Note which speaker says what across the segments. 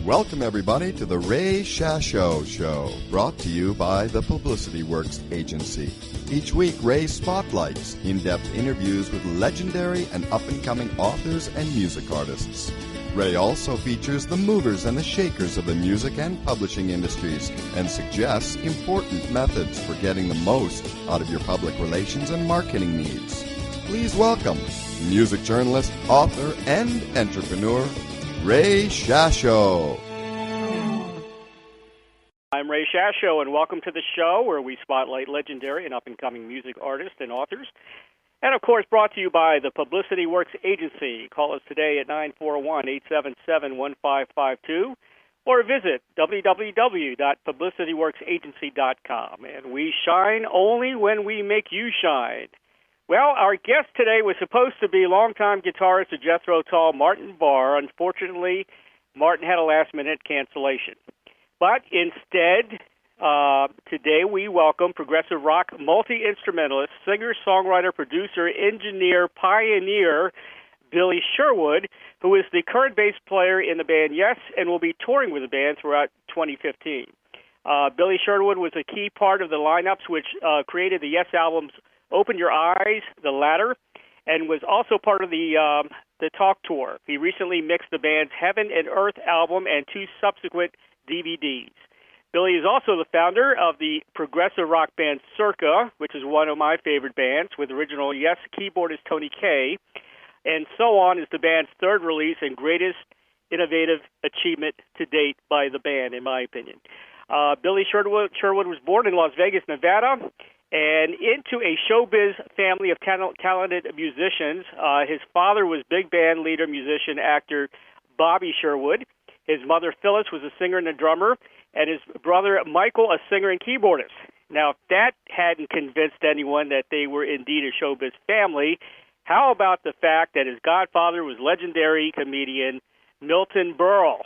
Speaker 1: Welcome, everybody, to the Ray Shasho Show, brought to you by the Publicity Works Agency. Each week, Ray spotlights in-depth interviews with legendary and up-and-coming authors and music artists. Ray also features the movers and the shakers of the music and publishing industries and suggests important methods for getting the most out of your public relations and marketing needs. Please welcome music journalist, author, and entrepreneur, Ray Shasho.
Speaker 2: I'm Ray Shasho, and welcome to the show where we spotlight legendary and up-and-coming music artists and authors. And, of course, brought to you by the Publicity Works Agency. Call us today at 941-877-1552 or visit www.publicityworksagency.com. And we shine only when we make you shine. Well, our guest today was supposed to be longtime guitarist of Jethro Tull, Milton Berle. Unfortunately, Martin had a last-minute cancellation. But instead, today we welcome progressive rock multi-instrumentalist, singer, songwriter, producer, engineer, pioneer, Bobby Sherwood, who is the current bass player in the band Yes and will be touring with the band throughout 2015. Bobby Sherwood was a key part of the lineups which created the Yes albums Open Your Eyes, The Ladder, and was also part of the Talk Tour. He recently mixed the band's Heaven and Earth album and two subsequent DVDs. Billy is also the founder of the progressive rock band Circa, which is one of my favorite bands, with original Yes keyboardist Tony Kaye, and So On is the band's third release and greatest innovative achievement to date by the band, in my opinion. Bobby Sherwood was born in Las Vegas, Nevada, and into a showbiz family of talented musicians. His father was big band leader, musician, actor Bobby Sherwood. His mother, Phyllis, was a singer and a drummer, and his brother, Michael, a singer and keyboardist. Now, if that hadn't convinced anyone that they were indeed a showbiz family, how about the fact that his godfather was legendary comedian Milton Berle?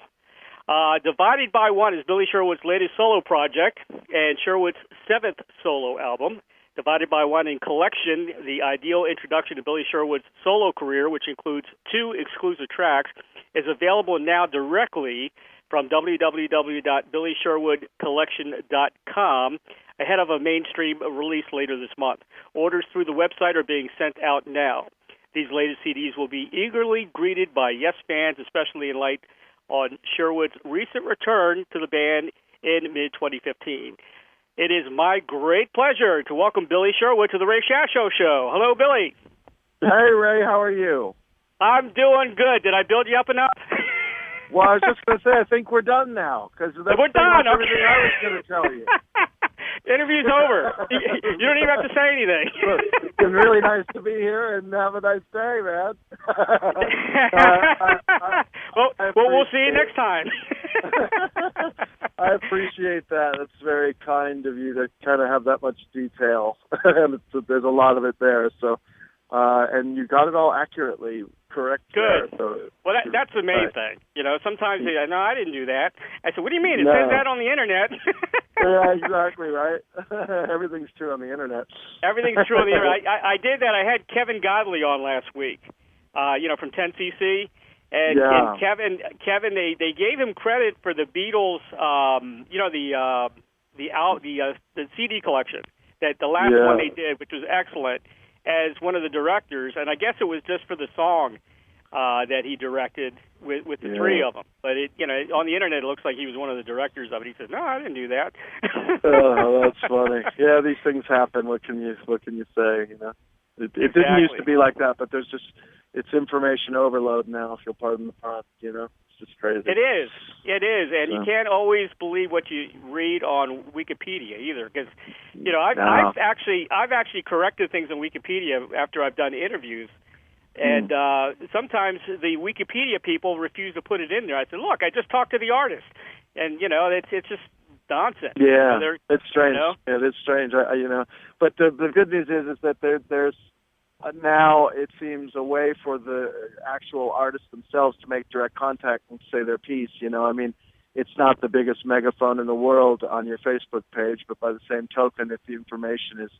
Speaker 2: Divided by One is Bobby Sherwood's latest solo project and Sherwood's seventh solo album. Divided by One in Collection, the ideal introduction to Bobby Sherwood's solo career, which includes two exclusive tracks, is available now directly from www.billysherwoodcollection.com ahead of a mainstream release later this month. Orders through the website are being sent out now. These latest CDs will be eagerly greeted by Yes fans, especially in light on Sherwood's recent return to the band in mid-2015. It is my great pleasure to welcome Bobby Sherwood to the Ray Shasho Show. Hello, Billy.
Speaker 3: Hey, Ray. How are you?
Speaker 2: I'm doing good. Did I build you up enough?
Speaker 3: Well, I was just going to say, I think we're done now. Because
Speaker 2: we're done.
Speaker 3: Everything I was going to tell you.
Speaker 2: Interview's over. You don't even have to say anything.
Speaker 3: Look, it's been really nice to be here, and have a nice day, man.
Speaker 2: We'll see you next time.
Speaker 3: I appreciate that. It's very kind of you to kind of have that much detail. And there's a lot of it there. So, and you got it all accurately correct.
Speaker 2: Good.
Speaker 3: There, so
Speaker 2: well, that's the main thing. You know, sometimes they say, no, I didn't do that. I said, what do you mean? It says that on the Internet.
Speaker 3: Yeah, exactly, right? Everything's true on the Internet.
Speaker 2: Everything's true on the Internet. I did that. I had Kevin Godley on last week, from 10cc. And Kevin, they gave him credit for the Beatles, the CD collection, that the last one they did, which was excellent, as one of the directors. And I guess it was just for the song that he directed with the three of them. But on the Internet, it looks like he was one of the directors of it. He said, "No, I didn't do that."
Speaker 3: Oh, that's funny. Yeah, these things happen. What can you say? You know, it didn't used to be like that, but it's information overload now, if you'll pardon the pun, you know? It's just crazy.
Speaker 2: It is, and you can't always believe what you read on Wikipedia either, because, I've actually corrected things on Wikipedia after I've done interviews, and sometimes the Wikipedia people refuse to put it in there. I said, look, I just talked to the artist, and, it's just nonsense.
Speaker 3: Yeah, it's strange. Yeah, it's strange, But the good news is that there's now it seems a way for the actual artists themselves to make direct contact and say their piece. It's not the biggest megaphone in the world on your Facebook page, but by the same token, if the information is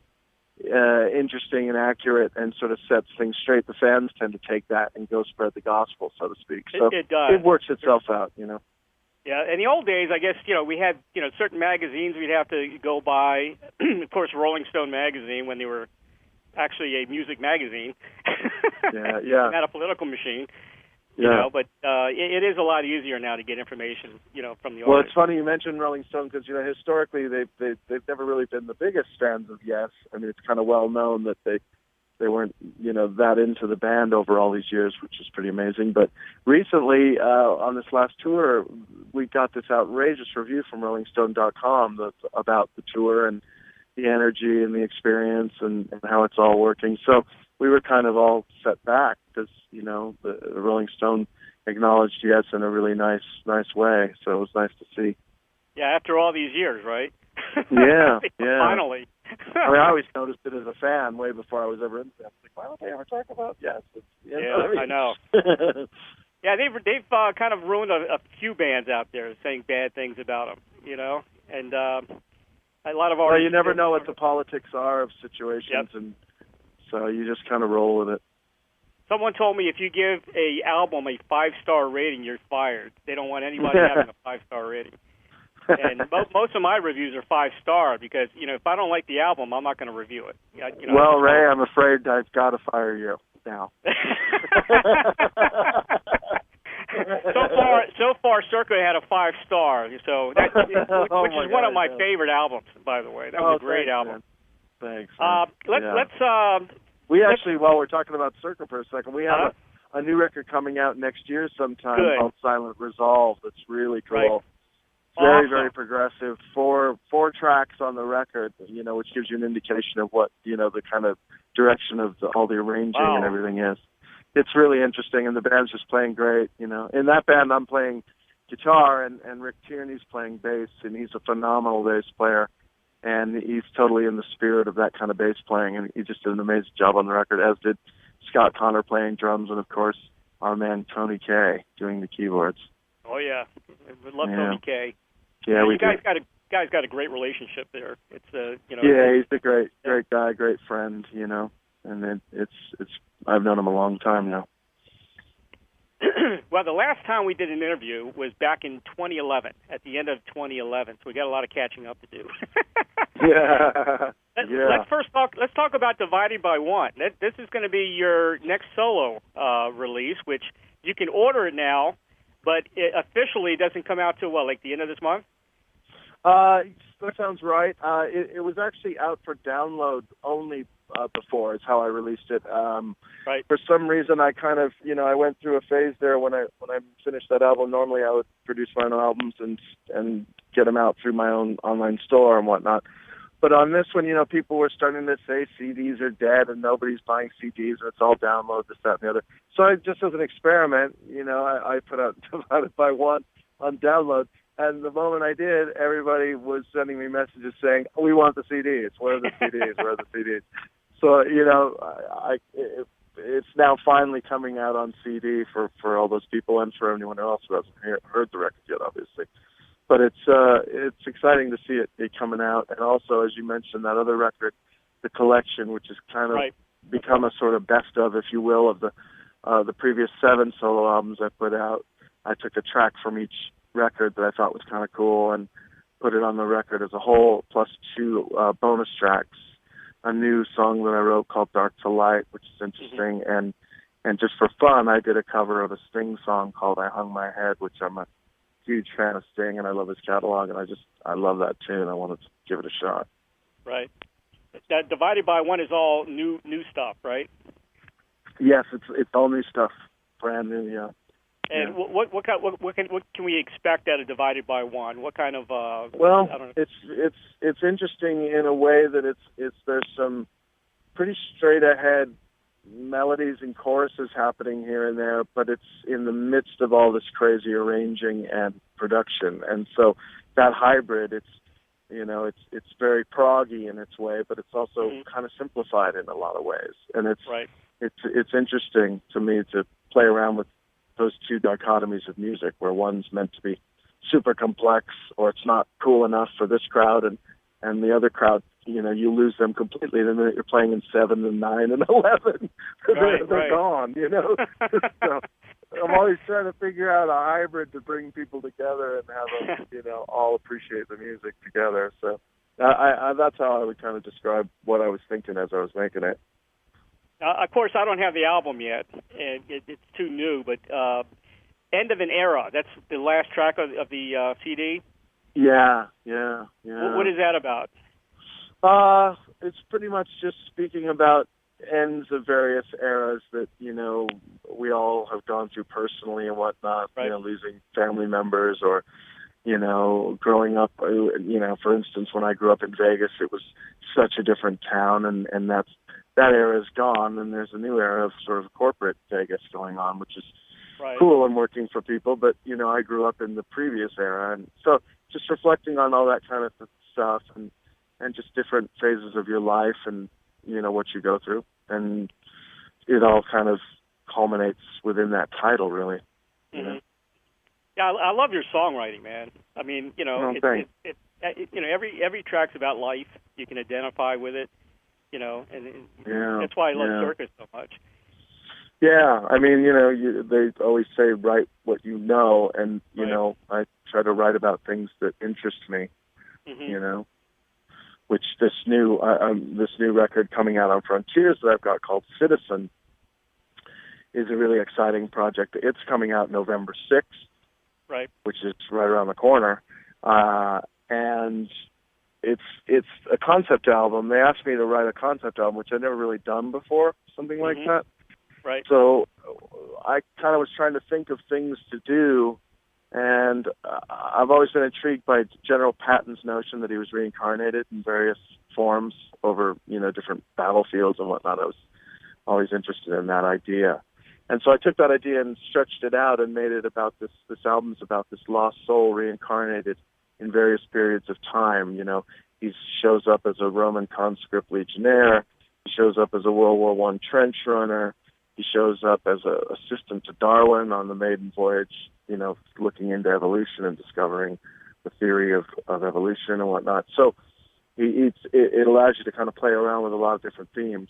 Speaker 3: interesting and accurate and sort of sets things straight, the fans tend to take that and go spread the gospel, so to speak. So
Speaker 2: it does.
Speaker 3: It works itself out,
Speaker 2: Yeah, in the old days, I guess, we had, certain magazines we'd have to go by. Of course, Rolling Stone magazine, when they were actually a music magazine.
Speaker 3: Yeah.
Speaker 2: Not a political machine.
Speaker 3: Yeah.
Speaker 2: But it is a lot easier now to get information, from the artist.
Speaker 3: Well, it's funny you mentioned Rolling Stone because, historically they've never really been the biggest fans of Yes. I mean, it's kind of well known that they weren't, that into the band over all these years, which is pretty amazing. But recently, on this last tour, we got this outrageous review from RollingStone.com about the tour and the energy and the experience and how it's all working. So we were kind of all set back because, the Rolling Stone acknowledged Yes in a really nice way. So it was nice to see.
Speaker 2: Yeah, after all these years, right?
Speaker 3: Yeah.
Speaker 2: Finally.
Speaker 3: I mean, I always noticed it as a fan way before I was ever in it. Like, why don't they ever talk about Yes?
Speaker 2: I know. Yeah, they've kind of ruined a few bands out there saying bad things about them, and a lot of artists.
Speaker 3: Well, you never know what the politics are of situations, and so you just kind of roll with it.
Speaker 2: Someone told me if you give a album a 5-star rating, you're fired. They don't want anybody having a 5-star rating. And most of my reviews are 5-star because, if I don't like the album, I'm not going to review it.
Speaker 3: Well, Ray, I'm afraid I've got to fire you now.
Speaker 2: So far, Circa had a 5-star, which is one of my favorite albums, by the way. That was a great album.
Speaker 3: Man. Thanks.
Speaker 2: We
Speaker 3: actually, while we're talking about Circa for a second, we have a new record coming out next year sometime called Silent Resolve. That's really cool.
Speaker 2: Right.
Speaker 3: Very, very progressive. Four tracks on the record, which gives you an indication of what, the kind of direction of all the arranging and everything is. It's really interesting, and the band's just playing great, In that band, I'm playing guitar, and Rick Tierney's playing bass, and he's a phenomenal bass player, and he's totally in the spirit of that kind of bass playing, and he just did an amazing job on the record, as did Scott Connor playing drums, and, of course, our man Tony Kaye doing the keyboards.
Speaker 2: Oh, yeah. We love Tony Kaye.
Speaker 3: Yeah,
Speaker 2: you guys got a great relationship there. It's
Speaker 3: Yeah, he's a great guy, great friend, and it's I've known him a long time now.
Speaker 2: Well, the last time we did an interview was back in 2011, at the end of 2011. So we got a lot of catching up to do. Let's talk about Divided by One. This is going to be your next solo release, which you can order it now, but it officially doesn't come out till the end of this month.
Speaker 3: That sounds right. It was actually out for download only before is how I released it.
Speaker 2: Right.
Speaker 3: For some reason, I kind of, I went through a phase there when I finished that album. Normally, I would produce my own albums and get them out through my own online store and whatnot. But on this one, people were starting to say CDs are dead and nobody's buying CDs and it's all download, this, that, and the other. So I just as an experiment, I put out Divided by One on download. And the moment I did, everybody was sending me messages saying, we want the CDs. Where are the CDs? Where are the CDs? So, it's now finally coming out on CD for all those people and for anyone else who hasn't heard the record yet, obviously. But it's exciting to see it coming out. And also, as you mentioned, that other record, The Collection, which has kind of become a sort of best of, if you will, of the previous 7 solo albums I put out. I took a track from each record that I thought was kind of cool and put it on the record as a whole, plus 2 bonus tracks. A new song that I wrote called Dark to Light, which is interesting, and just for fun, I did a cover of a Sting song called I Hung My Head, which I'm a huge fan of Sting, and I love his catalog, and I love that tune. I wanted to give it a shot.
Speaker 2: Right. That Divided by One is all new stuff, right?
Speaker 3: Yes, it's all new stuff, brand new, yeah.
Speaker 2: And what can we expect out of Divided by One? What kind of
Speaker 3: well, it's interesting in a way that there's some pretty straight ahead melodies and choruses happening here and there, but it's in the midst of all this crazy arranging and production, and so that hybrid, it's very proggy in its way, but it's also kind of simplified in a lot of ways, and it's interesting to me to play around with those 2 dichotomies of music, where one's meant to be super complex, or it's not cool enough for this crowd, and the other crowd, you lose them completely. The minute you're playing in 7 and 9 and 11, they're gone. So I'm always trying to figure out a hybrid to bring people together and have them, all appreciate the music together. So I that's how I would kind of describe what I was thinking as I was making it.
Speaker 2: Of course, I don't have the album yet, and it's too new, but End of an Era, that's the last track of the CD?
Speaker 3: Yeah.
Speaker 2: What is that about?
Speaker 3: It's pretty much just speaking about ends of various eras that, we all have gone through personally and whatnot,
Speaker 2: right.
Speaker 3: Losing family members or, growing up, for instance, when I grew up in Vegas, it was such a different town, and that era is gone, and there's a new era of sort of corporate Vegas going on, which is
Speaker 2: right.
Speaker 3: cool and working for people, but, I grew up in the previous era, and so just reflecting on all that kind of stuff and just different phases of your life and, what you go through, and it all kind of culminates within that title, really.
Speaker 2: Mm-hmm. Yeah, I love your songwriting, man. I mean, every track's about life. You can identify with it, and that's why I love Circa so much.
Speaker 3: Yeah, I mean, they always say write what you know, and
Speaker 2: right.
Speaker 3: I try to write about things that interest me.
Speaker 2: Mm-hmm.
Speaker 3: Which this new record coming out on Frontiers that I've got called Citizen is a really exciting project. It's coming out November 6th,
Speaker 2: right?
Speaker 3: Which is right around the corner, and it's a concept album. They asked me to write a concept album, which I'd never really done before, something like
Speaker 2: mm-hmm.
Speaker 3: that.
Speaker 2: Right.
Speaker 3: So I kind of was trying to think of things to do, and I've always been intrigued by General Patton's notion that he was reincarnated in various forms over, different battlefields and whatnot. I was always interested in that idea. And so I took that idea and stretched it out and made it about this album's about this lost soul reincarnated in various periods of time. He shows up as a Roman conscript legionnaire. He shows up as a World War I trench runner. He shows up as an assistant to Darwin on the maiden voyage, looking into evolution and discovering the theory of evolution and whatnot. So it allows you to kind of play around with a lot of different themes.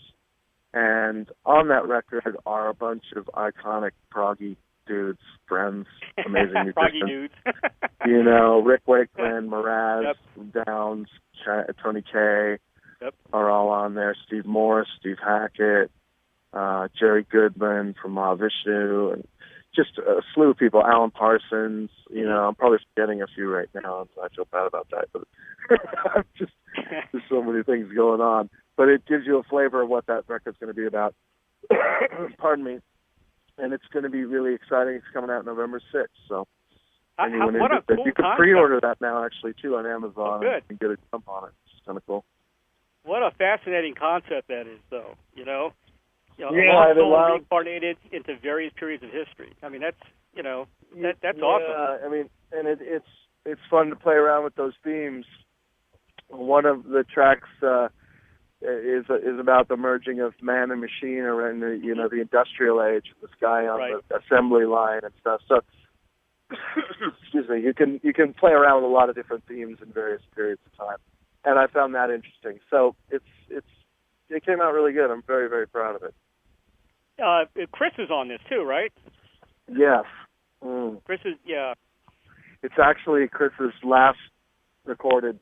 Speaker 3: And on that record are a bunch of iconic proggy dudes, friends, amazing musicians.
Speaker 2: Proggy dudes.
Speaker 3: Rick Wakeman, Mraz, yep. Downs, Tony Kaye
Speaker 2: yep.
Speaker 3: are all on there. Steve Morris, Steve Hackett, Jerry Goodman from Mahavishnu, and just a slew of people. Alan Parsons, I'm probably forgetting a few right now, so I feel bad about that. But there's so many things going on. But it gives you a flavor of what that record's going to be about. Pardon me. And it's going to be really exciting. It's coming out November 6th. So anyone interested, you can pre-order that now, actually, too, on Amazon.
Speaker 2: Oh, good.
Speaker 3: And get a jump on it. It's kind of cool.
Speaker 2: What a fascinating concept that is, though.
Speaker 3: Yeah,
Speaker 2: lost soul reincarnated into various periods of history. I mean, that's that's awesome.
Speaker 3: Yeah, I mean, and it's fun to play around with those themes. One of the tracks is about the merging of man and machine around the industrial age, this guy on
Speaker 2: right.
Speaker 3: the assembly line and stuff. So, excuse me, you can play around with a lot of different themes in various periods of time, and I found that interesting. So it came out really good. I'm very, very proud of it.
Speaker 2: Chris is on this too, right?
Speaker 3: Yes.
Speaker 2: Chris is, yeah.
Speaker 3: It's actually Chris's last recorded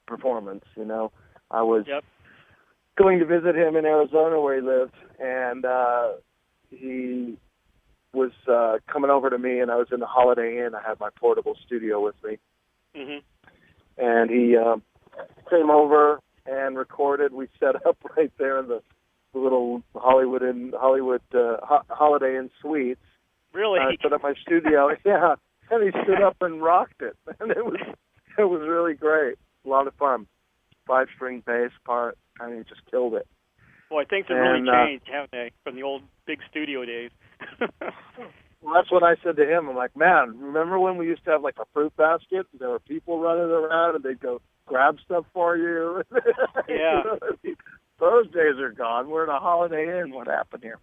Speaker 3: performance. I was
Speaker 2: yep.
Speaker 3: going to visit him in Arizona where he lived, and he was coming over to me, and I was in the Holiday Inn. I had my portable studio with me,
Speaker 2: mm-hmm.
Speaker 3: and he came over and recorded. We set up right there in the little Holiday Inn Suites.
Speaker 2: Really?
Speaker 3: I set up my studio, yeah, and he stood up and rocked it, and it was really great. A lot of fun. 5-string bass part, and he just killed it.
Speaker 2: Boy, things have really changed, haven't they, from the old big studio days?
Speaker 3: Well, that's what I said to him. I'm like, man, remember when we used to have like a fruit basket? And there were people running around, and they'd go grab stuff for you.
Speaker 2: Yeah.
Speaker 3: Those days are gone. We're in a Holiday Inn. What happened here?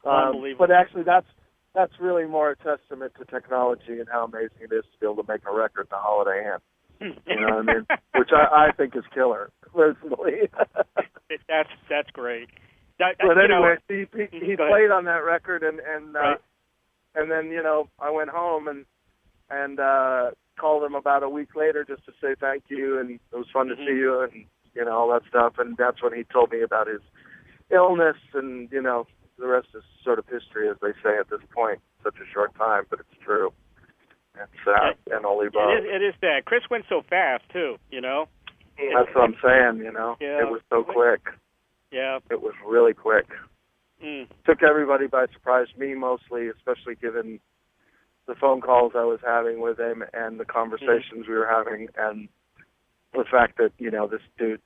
Speaker 2: Unbelievable.
Speaker 3: But actually, that's really more a testament to technology and how amazing it is to be able to make a record in the Holiday Inn. You know what I mean? Which I think is killer, personally.
Speaker 2: That's great.
Speaker 3: But anyway, he played on that record, and
Speaker 2: right.
Speaker 3: And then, I went home and called him about a week later just to say thank you, and it was fun to see you, and, all that stuff. And that's when he told me about his illness, and, the rest is sort of history, as they say at this point. Such a short time, but it's true. It's sad, and only Bob.
Speaker 2: It is sad. Chris went so fast, too,
Speaker 3: That's what I'm saying,
Speaker 2: Yeah.
Speaker 3: It was so quick.
Speaker 2: Yeah.
Speaker 3: It was really quick.
Speaker 2: Mm.
Speaker 3: Took everybody by surprise, me mostly, especially given the phone calls I was having with him and the conversations we were having, and the fact that, this dude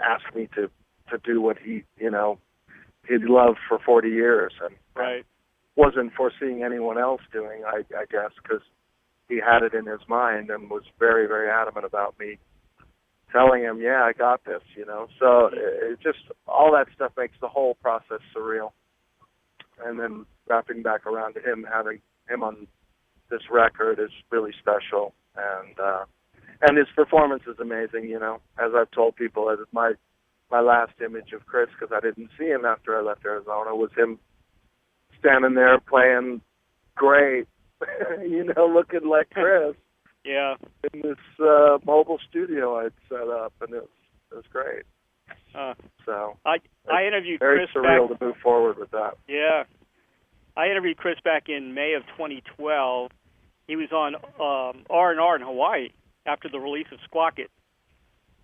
Speaker 3: asked me to do what he'd loved for 40 years and
Speaker 2: Right.
Speaker 3: wasn't foreseeing anyone else doing, I guess, because he had it in his mind and was very, very adamant about me telling him, yeah, I got this, So it just, all that stuff makes the whole process surreal. And then wrapping back around to him, having him on this record is really special. And his performance is amazing, As I've told people, as my last image of Chris, because I didn't see him after I left Arizona, was him standing there playing great, looking like Chris.
Speaker 2: Yeah.
Speaker 3: In this mobile studio I'd set up, and it was great. So
Speaker 2: I interviewed
Speaker 3: very
Speaker 2: Chris
Speaker 3: surreal
Speaker 2: back,
Speaker 3: to move forward with that.
Speaker 2: Yeah. I interviewed Chris back in May of 2012. He was on R&R in Hawaii after the release of Squawk It.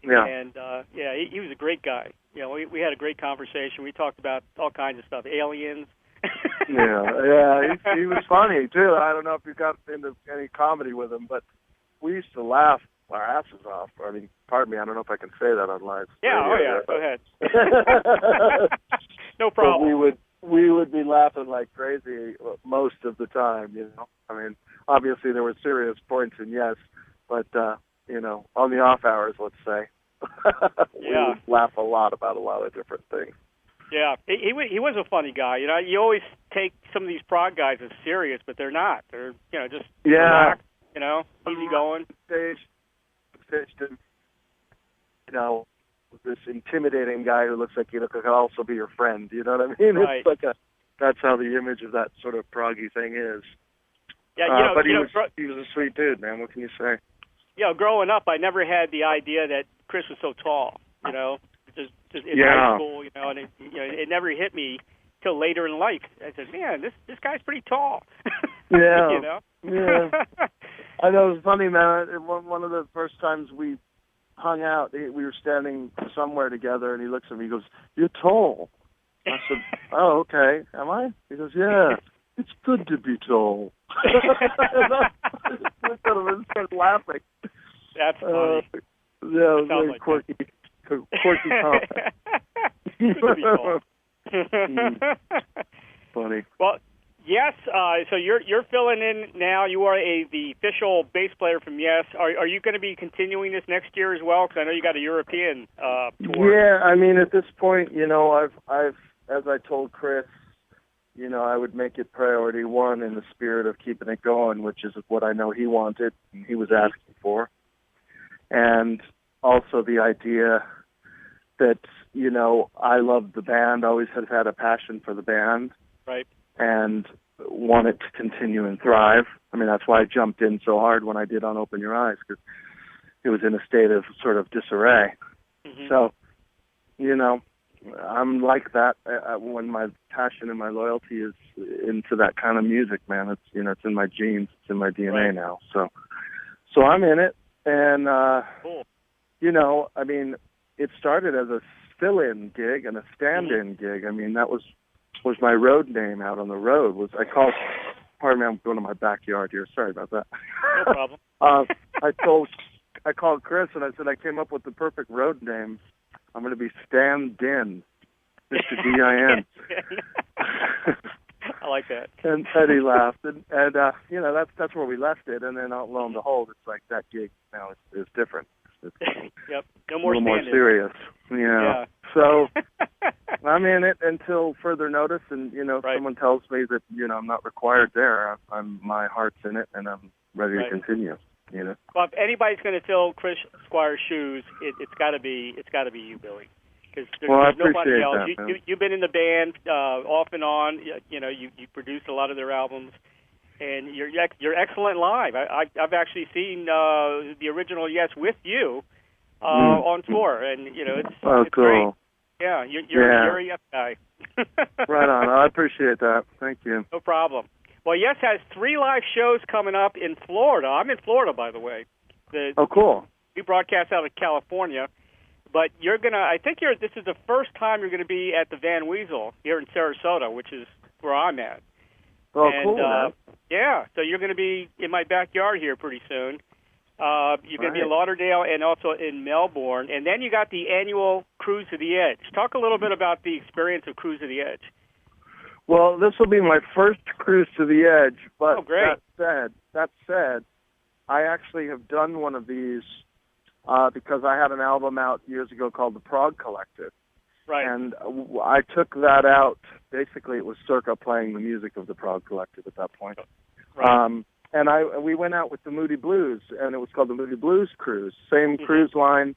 Speaker 3: Yeah.
Speaker 2: And, he was a great guy. We had a great conversation. We talked about all kinds of stuff, aliens.
Speaker 3: Yeah, he was funny, too. I don't know if you got into any comedy with him, but we used to laugh our asses off. I mean, pardon me, I don't know if I can say that on live.
Speaker 2: Yeah, go ahead. No problem.
Speaker 3: But we would be laughing like crazy most of the time, I mean, obviously there were serious points, and yes, but, on the off hours, let's say, we would laugh a lot about a lot of different things. Yeah,
Speaker 2: he was a funny guy. You always take some of these prog guys as serious, but they're not. They're just relaxed, easy going.
Speaker 3: Stage, this intimidating guy who looks like he could also be your friend. You know what I mean?
Speaker 2: Right.
Speaker 3: It's like that's how the image of that sort of proggy thing is.
Speaker 2: Yeah,
Speaker 3: but he was a sweet dude, man. What can you say?
Speaker 2: Growing up, I never had the idea that Chris was so tall. Just in high school, and it never hit me till later in life. I said, man, this guy's pretty tall.
Speaker 3: Yeah. Yeah. I know, it was funny, man. One of the first times we hung out, we were standing somewhere together, and he looks at me, he goes, "You're tall." I said, "Oh, okay. Am I?" He goes, "Yeah. It's good to be tall." And I looked at him and started laughing.
Speaker 2: That's funny.
Speaker 3: Yeah, it was very
Speaker 2: like
Speaker 3: quirky comment. Funny.
Speaker 2: Well, yes. So you're filling in now. You are the official bass player from Yes. Are you going to be continuing this next year as well? Because I know you got a European tour.
Speaker 3: Yeah, I mean, at this point, I've as I told Chris, I would make it priority one in the spirit of keeping it going, which is what I know he wanted and he was asking for, and also the idea that, I loved the band, always have had a passion for the band.
Speaker 2: Right.
Speaker 3: And want it to continue and thrive. I mean, that's why I jumped in so hard when I did on Open Your Eyes, because it was in a state of sort of disarray. Mm-hmm. So, I'm like that when my passion and my loyalty is into that kind of music, man. It's, it's in my genes, it's in my DNA now. So I'm in it. And,
Speaker 2: cool.
Speaker 3: I mean, it started as a fill-in gig and a stand-in gig. I mean, that was my road name out on the road. Pardon me, I'm going to my backyard here. Sorry about that.
Speaker 2: No problem.
Speaker 3: I called Chris and I said, I came up with the perfect road name. I'm going to be Stan Din, Mr. D-I-N.
Speaker 2: I like that.
Speaker 3: And Teddy laughed. And that's where we left it. And then lo and behold, it's like that gig now is different. It's
Speaker 2: yep. No more
Speaker 3: a little more serious. Yeah. So I'm in it until further notice, and if someone tells me that I'm not required there, my heart's in it, and I'm ready to continue.
Speaker 2: Well, if anybody's going to fill Chris Squire's shoes, it's got to be you, Billy. Because
Speaker 3: well, I
Speaker 2: there's nobody
Speaker 3: appreciate
Speaker 2: else.
Speaker 3: that,
Speaker 2: You've been in the band off and on. You produced a lot of their albums, and you're excellent live. I've actually seen the original Yes with you on tour, and it's
Speaker 3: cool.
Speaker 2: great. Yeah, you're a Yes guy.
Speaker 3: Right on. I appreciate that. Thank you.
Speaker 2: No problem. Well, Yes has 3 live shows coming up in Florida. I'm in Florida, by the way.
Speaker 3: Cool.
Speaker 2: We broadcast out of California. But this is the first time you're going to be at the Van Weasel here in Sarasota, which is where I'm at.
Speaker 3: Oh, cool, man.
Speaker 2: Yeah, so you're going to be in my backyard here pretty soon. You're going to be in Lauderdale and also in Melbourne. And then you got the annual Cruise to the Edge. Talk a little bit about the experience of Cruise to the Edge.
Speaker 3: Well, this will be my first Cruise to the Edge. But
Speaker 2: great.
Speaker 3: That said, I actually have done one of these because I had an album out years ago called The Prog Collective.
Speaker 2: Right.
Speaker 3: And I took that out. Basically, it was Circa playing the music of The Prog Collective at that point.
Speaker 2: Right.
Speaker 3: And we went out with the Moody Blues, and it was called the Moody Blues Cruise. Same cruise line.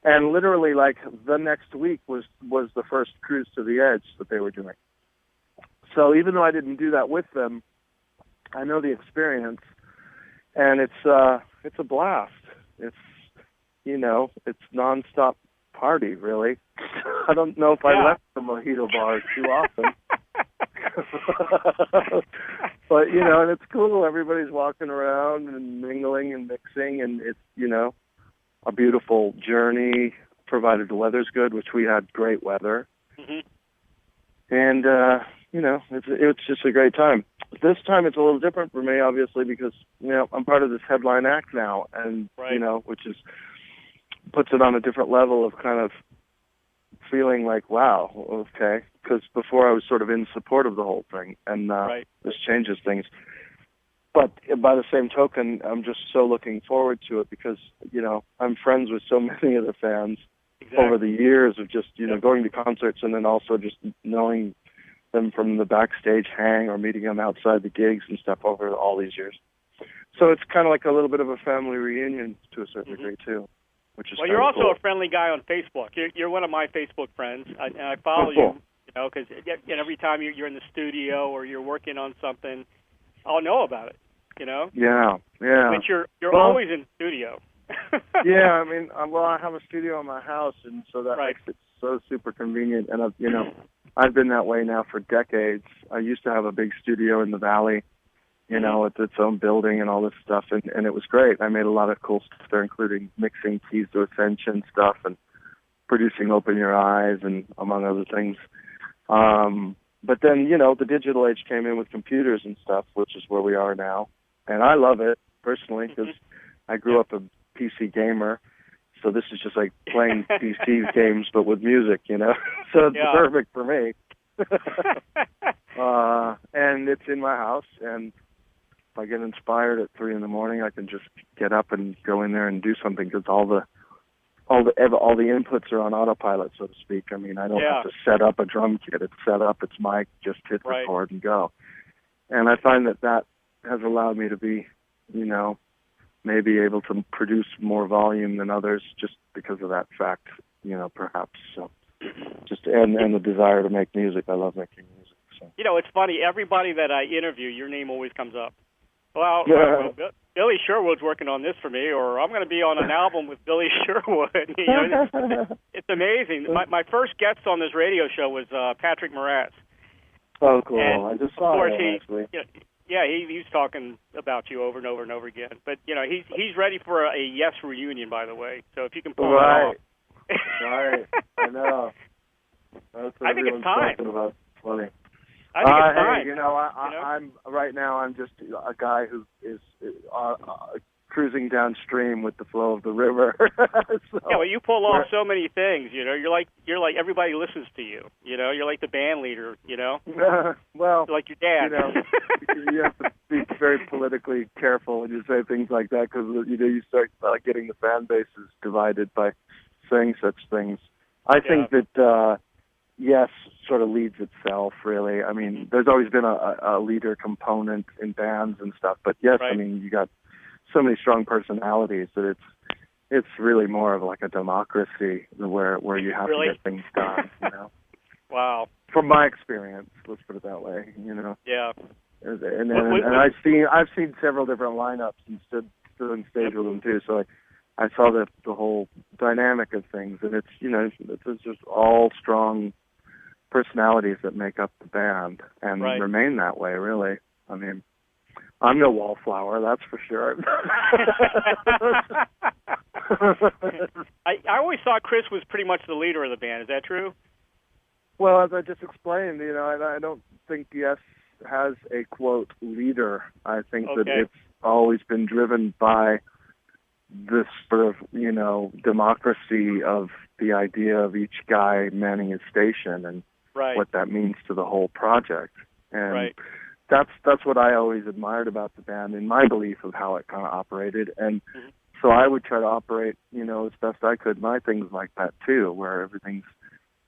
Speaker 3: And literally, like, the next week was the first Cruise to the Edge that they were doing. So even though I didn't do that with them, I know the experience, and it's a blast. It's it's nonstop party, really. I don't know if I left the mojito bars too often. But, and it's cool. Everybody's walking around and mingling and mixing, and it's, a beautiful journey, provided the weather's good, which we had great weather. Mm-hmm. And, it's just a great time. This time it's a little different for me, obviously, because, I'm part of this headline act now, and, which puts it on a different level of kind of feeling like, wow, okay, because before I was sort of in support of the whole thing, and this changes things. But by the same token, I'm just so looking forward to it because, I'm friends with so many of the fans over the years of just, going to concerts and then also just knowing them from the backstage hang or meeting them outside the gigs and stuff over all these years. So it's kind of like a little bit of a family reunion to a certain degree, too. Well,
Speaker 2: you're also
Speaker 3: cool.
Speaker 2: a friendly guy on Facebook. You're one of my Facebook friends, and I follow you, because every time you're in the studio or you're working on something, I'll know about it,
Speaker 3: Yeah.
Speaker 2: But you're always in the studio.
Speaker 3: Yeah, I mean, I have a studio in my house, and so that makes it so super convenient. And I've been that way now for decades. I used to have a big studio in the Valley, with its own building and all this stuff, and it was great. I made a lot of cool stuff there, including mixing Keys to Ascension stuff and producing Open Your Eyes and among other things. But then, the digital age came in with computers and stuff, which is where we are now. And I love it, personally, because I grew up a PC gamer, so this is just like playing PC games, but with music, So it's perfect for me. And it's in my house, and if I get inspired at 3 a.m, I can just get up and go in there and do something because all the inputs are on autopilot, so to speak. I mean, I don't have to set up a drum kit. It's set up. It's mic. Just hit record and go. And I find that has allowed me to be, maybe able to produce more volume than others just because of that fact, perhaps. So just and the desire to make music. I love making music. So.
Speaker 2: It's funny. Everybody that I interview, your name always comes up. Well, Billy Sherwood's working on this for me, or I'm going to be on an album with Billy Sherwood. It's amazing. My first guest on this radio show was Patrick Moraz.
Speaker 3: Oh, cool.
Speaker 2: And
Speaker 3: I just saw him, actually.
Speaker 2: He's talking about you over and over and over again. But, he's ready for a Yes reunion, by the way. So if you can pull it off.
Speaker 3: Right. I know. That's what
Speaker 2: I think it's time.
Speaker 3: About. Funny.
Speaker 2: I think it's time.
Speaker 3: Hey, I'm right now. I'm just a guy who is cruising downstream with the flow of the river.
Speaker 2: You pull off so many things. You're like everybody listens to you. You're like the band leader.
Speaker 3: Well,
Speaker 2: you're like your dad.
Speaker 3: You have to be very politically careful when you say things like that because you start getting the fan bases divided by saying such things. I think that. Yes, sort of leads itself, really. I mean, there's always been a leader component in bands and stuff, but yes, I mean, you got so many strong personalities that it's really more of like a democracy where you have
Speaker 2: really?
Speaker 3: to get things done. You know.
Speaker 2: Wow.
Speaker 3: From my experience, let's put it that way. You know.
Speaker 2: Yeah.
Speaker 3: And I've seen several different lineups and stood on stage with them too. So I saw the whole dynamic of things, and it's it's just all strong personalities that make up the band and remain that way. Really, I mean, I'm no wallflower, that's for sure.
Speaker 2: I always thought Chris was pretty much the leader of the band. Is that true?
Speaker 3: Well, as I just explained, I don't think Yes has a, quote, leader. I think that it's always been driven by this sort of, democracy of the idea of each guy manning his station and what that means to the whole project. And that's what I always admired about the band, in my belief of how it kind of operated. And so I would try to operate, as best I could, my things like that too, where everything's,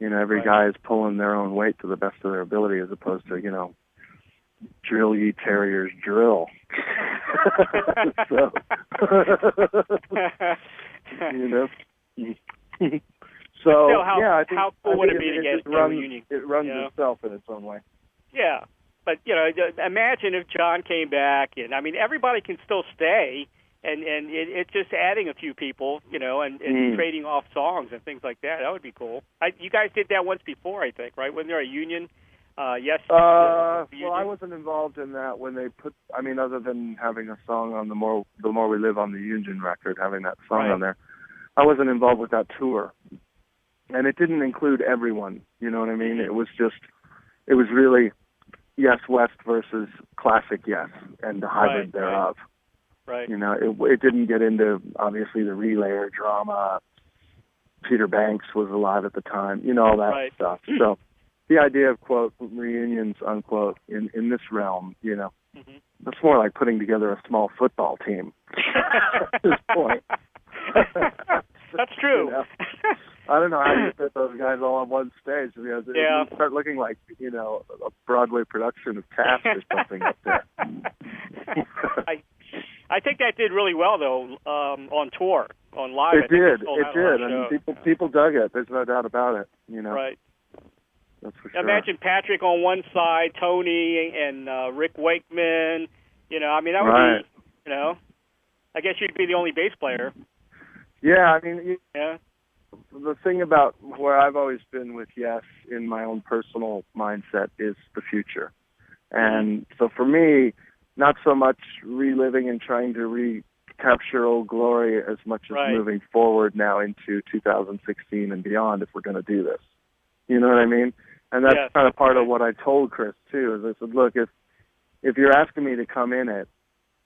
Speaker 3: every guy is pulling their own weight to the best of their ability, as opposed to, drill ye terriers drill. So, So I think,
Speaker 2: how cool would it be to get a reunion?
Speaker 3: It runs itself in its own way.
Speaker 2: Yeah, but imagine if John came back, and I mean, everybody can still stay, and it's just adding a few people, and trading off songs and things like that. That would be cool. You guys did that once before, I think, right? Wasn't there a union? Yes.
Speaker 3: Well, I wasn't involved in that when they put. I mean, other than having a song on the more we live on the Union record, having that song on there, I wasn't involved with that tour, and it didn't include everyone. You know what I mean? It was really Yes West versus classic Yes and the hybrid thereof.
Speaker 2: Right.
Speaker 3: It didn't get into obviously the relayer drama. Peter Banks was alive at the time. All that stuff. So. The idea of, quote, reunions, unquote, in this realm, that's more like putting together a small football team at this point.
Speaker 2: That's true.
Speaker 3: I don't know how you fit those guys all on one stage. Because it would start looking like, a Broadway production of Cast or something up there.
Speaker 2: I think that did really well, though, on tour, on live.
Speaker 3: It did. I mean, people dug it. There's no doubt about it,
Speaker 2: Right.
Speaker 3: That's for sure.
Speaker 2: Imagine Patrick on one side, Tony and Rick Wakeman. I mean, that would be, I guess you'd be the only bass player.
Speaker 3: Yeah, I mean, the thing about where I've always been with Yes in my own personal mindset is the future. And so for me, not so much reliving and trying to recapture old glory as much as moving forward now into 2016 and beyond if we're going to do this. You know what I mean? And that's kind of part of what I told Chris too. Is I said, look, if you're asking me to come in it,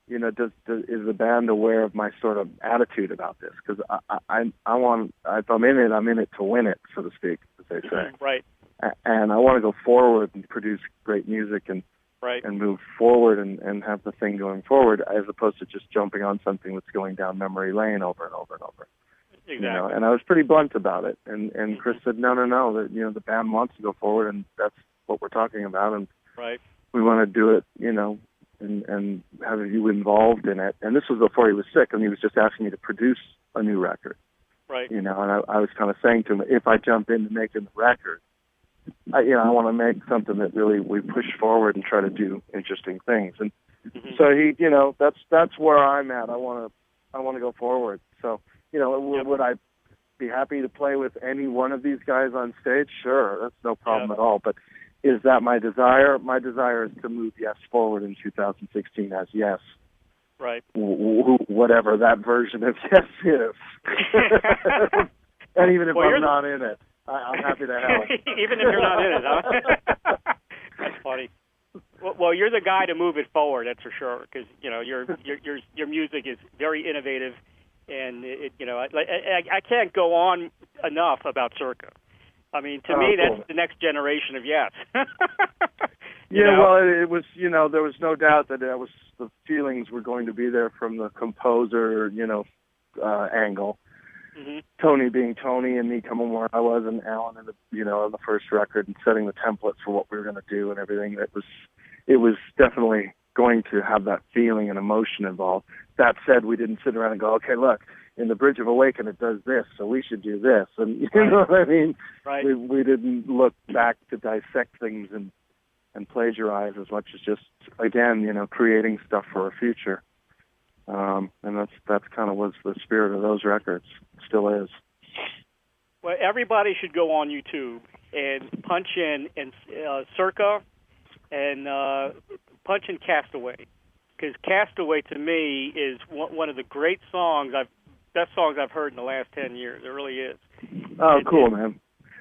Speaker 3: is the band aware of my sort of attitude about this? Because I want, if I'm in it to win it, so to speak, as they say.
Speaker 2: Right.
Speaker 3: And I want to go forward and produce great music and move forward and have the thing going forward, as opposed to just jumping on something that's going down memory lane over and over and over.
Speaker 2: Exactly.
Speaker 3: And I was pretty blunt about it. And Chris said, no, that the band wants to go forward, and that's what we're talking about, and we want to do it, and have you involved in it. And this was before he was sick, and he was just asking me to produce a new record.
Speaker 2: Right.
Speaker 3: And I was kind of saying to him, if I jump into making the record, I want to make something that really we push forward and try to do interesting things. And so he, that's where I'm at. I want to go forward. So. Would I be happy to play with any one of these guys on stage? Sure, that's no problem at all. But is that my desire? My desire is to move Yes forward in 2016 as Yes.
Speaker 2: Right.
Speaker 3: Whatever that version of Yes is. And even if I'm not in it, I'm happy to help.
Speaker 2: Even if you're not in it, huh? That's funny. Well, you're the guy to move it forward, that's for sure, because, your music is very innovative. And I can't go on enough about Circa. I mean, to me, that's the next generation of Yes.
Speaker 3: Well, it was. There was no doubt that the feelings were going to be there from the composer, angle. Tony being Tony, and me coming where I was, and Alan on the first record, and setting the template for what we were going to do and everything. It was definitely going to have that feeling and emotion involved. That said, we didn't sit around and go, okay, look, in the Bridge of Awaken it does this, so we should do this, and you know what I mean?
Speaker 2: Right.
Speaker 3: We didn't look back to dissect things and plagiarize as much as just, again, you know, creating stuff for a future. And that's kind of was the spirit of those records. Still is.
Speaker 2: Well, everybody should go on YouTube and punch in Circa and punch in Castaway, because Castaway to me is one of the great best songs I've heard in the last 10 years. It really is.
Speaker 3: Oh, cool, man.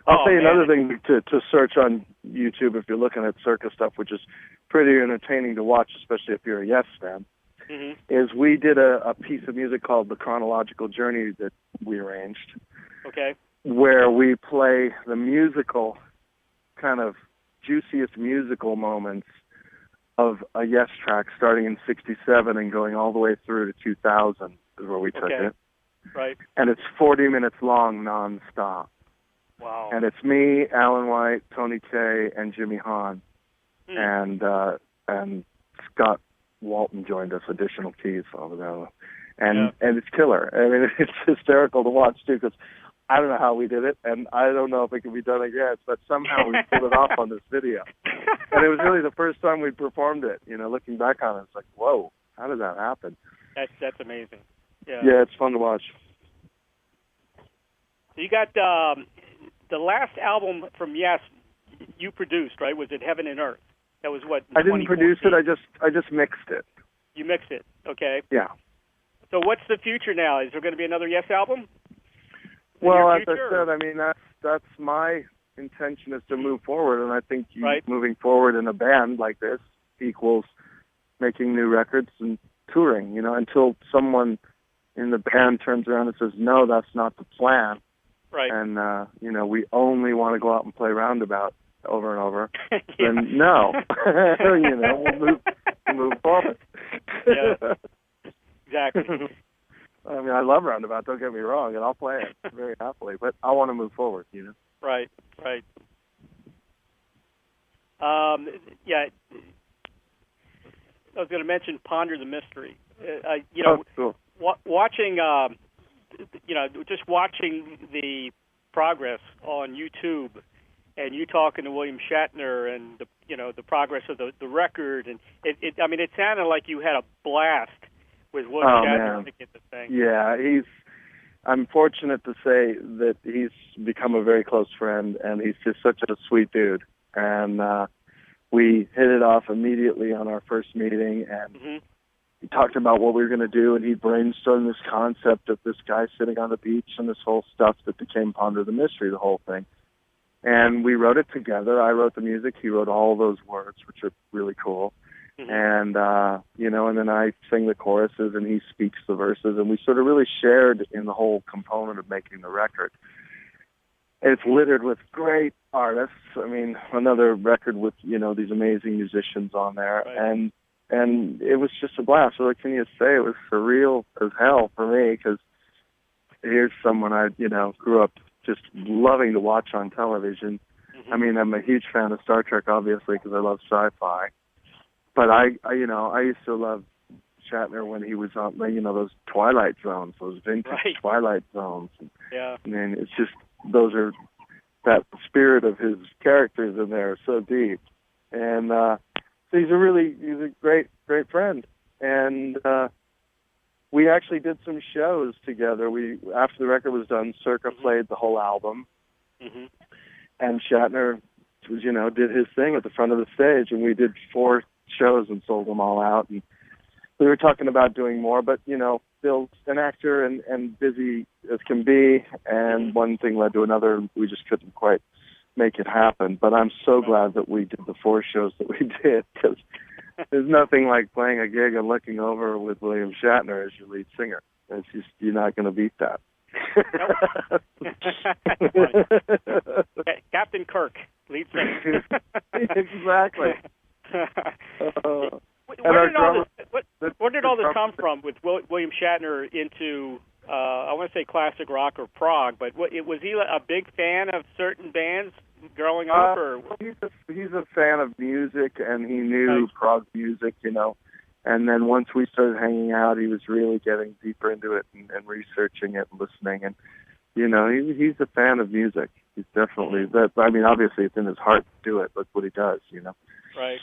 Speaker 3: I'll tell you another thing to search on YouTube if you're looking at Circa stuff, which is pretty entertaining to watch, especially if you're a Yes fan, is we did a piece of music called The Chronological Journey that we arranged.
Speaker 2: Okay.
Speaker 3: Where we play the musical, kind of juiciest musical moments of a Yes track starting in 67 and going all the way through to 2000 is where we took it.
Speaker 2: Right.
Speaker 3: And it's 40 minutes long nonstop.
Speaker 2: Wow.
Speaker 3: And it's me, Alan White, Tony Kaye, and Jimmy Hahn. And Scott Walton joined us, additional keys over there. And it's killer. I mean, it's hysterical to watch, too, because I don't know how we did it, and I don't know if it can be done again, but somehow we pulled it off on this video. And it was really the first time we performed it. You know, looking back on it, it's like, whoa, how did that happen?
Speaker 2: That's amazing.
Speaker 3: Yeah, it's fun to watch.
Speaker 2: So you got the last album from Yes you produced, right? Was it Heaven and Earth? That was what?
Speaker 3: I didn't produce it. I just mixed it.
Speaker 2: You mixed it. Okay.
Speaker 3: Yeah.
Speaker 2: So what's the future now? Is there going to be another Yes album?
Speaker 3: Well, as I said, I mean that's my intention is to move forward, and I think moving forward in a band like this equals making new records and touring. You know, until someone in the band turns around and says, "No, that's not the plan."
Speaker 2: Right.
Speaker 3: And you know, we only want to go out and play Roundabout over and over. Then no, you know, we'll move forward.
Speaker 2: Yeah. Exactly.
Speaker 3: I mean, I love Roundabout, don't get me wrong, and I'll play it very happily, but I want to move forward, you know?
Speaker 2: Right. Yeah, I was going to mention Ponder the Mystery.
Speaker 3: Cool.
Speaker 2: Watching, just watching the progress on YouTube, and you talking to William Shatner, and the progress of the record, and it sounded like you had a blast with William Shatner to get the thing.
Speaker 3: Yeah, I'm fortunate to say that he's become a very close friend, and he's just such a sweet dude. And we hit it off immediately on our first meeting, and he talked about what we were going to do, and he brainstormed this concept of this guy sitting on the beach and this whole stuff that became Ponder the Mystery, the whole thing. And we wrote it together. I wrote the music. He wrote all those words, which are really cool. And, and then I sing the choruses and he speaks the verses, and we sort of really shared in the whole component of making the record. It's littered with great artists. I mean, another record with, these amazing musicians on there. Right. And it was just a blast. So what can you say? It was surreal as hell for me, because here's someone I, grew up just loving to watch on television. I mean, I'm a huge fan of Star Trek, obviously, because I love sci-fi. But I used to love Shatner when he was on, those Twilight Zones, those vintage Twilight Zones.
Speaker 2: Yeah.
Speaker 3: I mean, it's just, that spirit of his characters in there is so deep. And so he's a great friend. And we actually did some shows together. After the record was done, Circa played the whole album. And Shatner was, did his thing at the front of the stage, and we did 4 shows and sold them all out. And we were talking about doing more, but Bill's an actor and busy as can be, and one thing led to another, and we just couldn't quite make it happen. But I'm so glad that we did the 4 shows that we did, because there's nothing like playing a gig and looking over with William Shatner as your lead singer. It's just, you're not going to beat that.
Speaker 2: Captain Kirk, lead singer.
Speaker 3: Exactly.
Speaker 2: Where did all this come from with William Shatner into, I want to say classic rock or prog, but was he a big fan of certain bands growing up? Or
Speaker 3: he's a fan of music, and he knew prog music, And then once we started hanging out, he was really getting deeper into it and researching it and listening. And, you know, he's a fan of music. He's definitely that. I mean, obviously, it's in his heart to do it. That's what he does, you know.
Speaker 2: Right.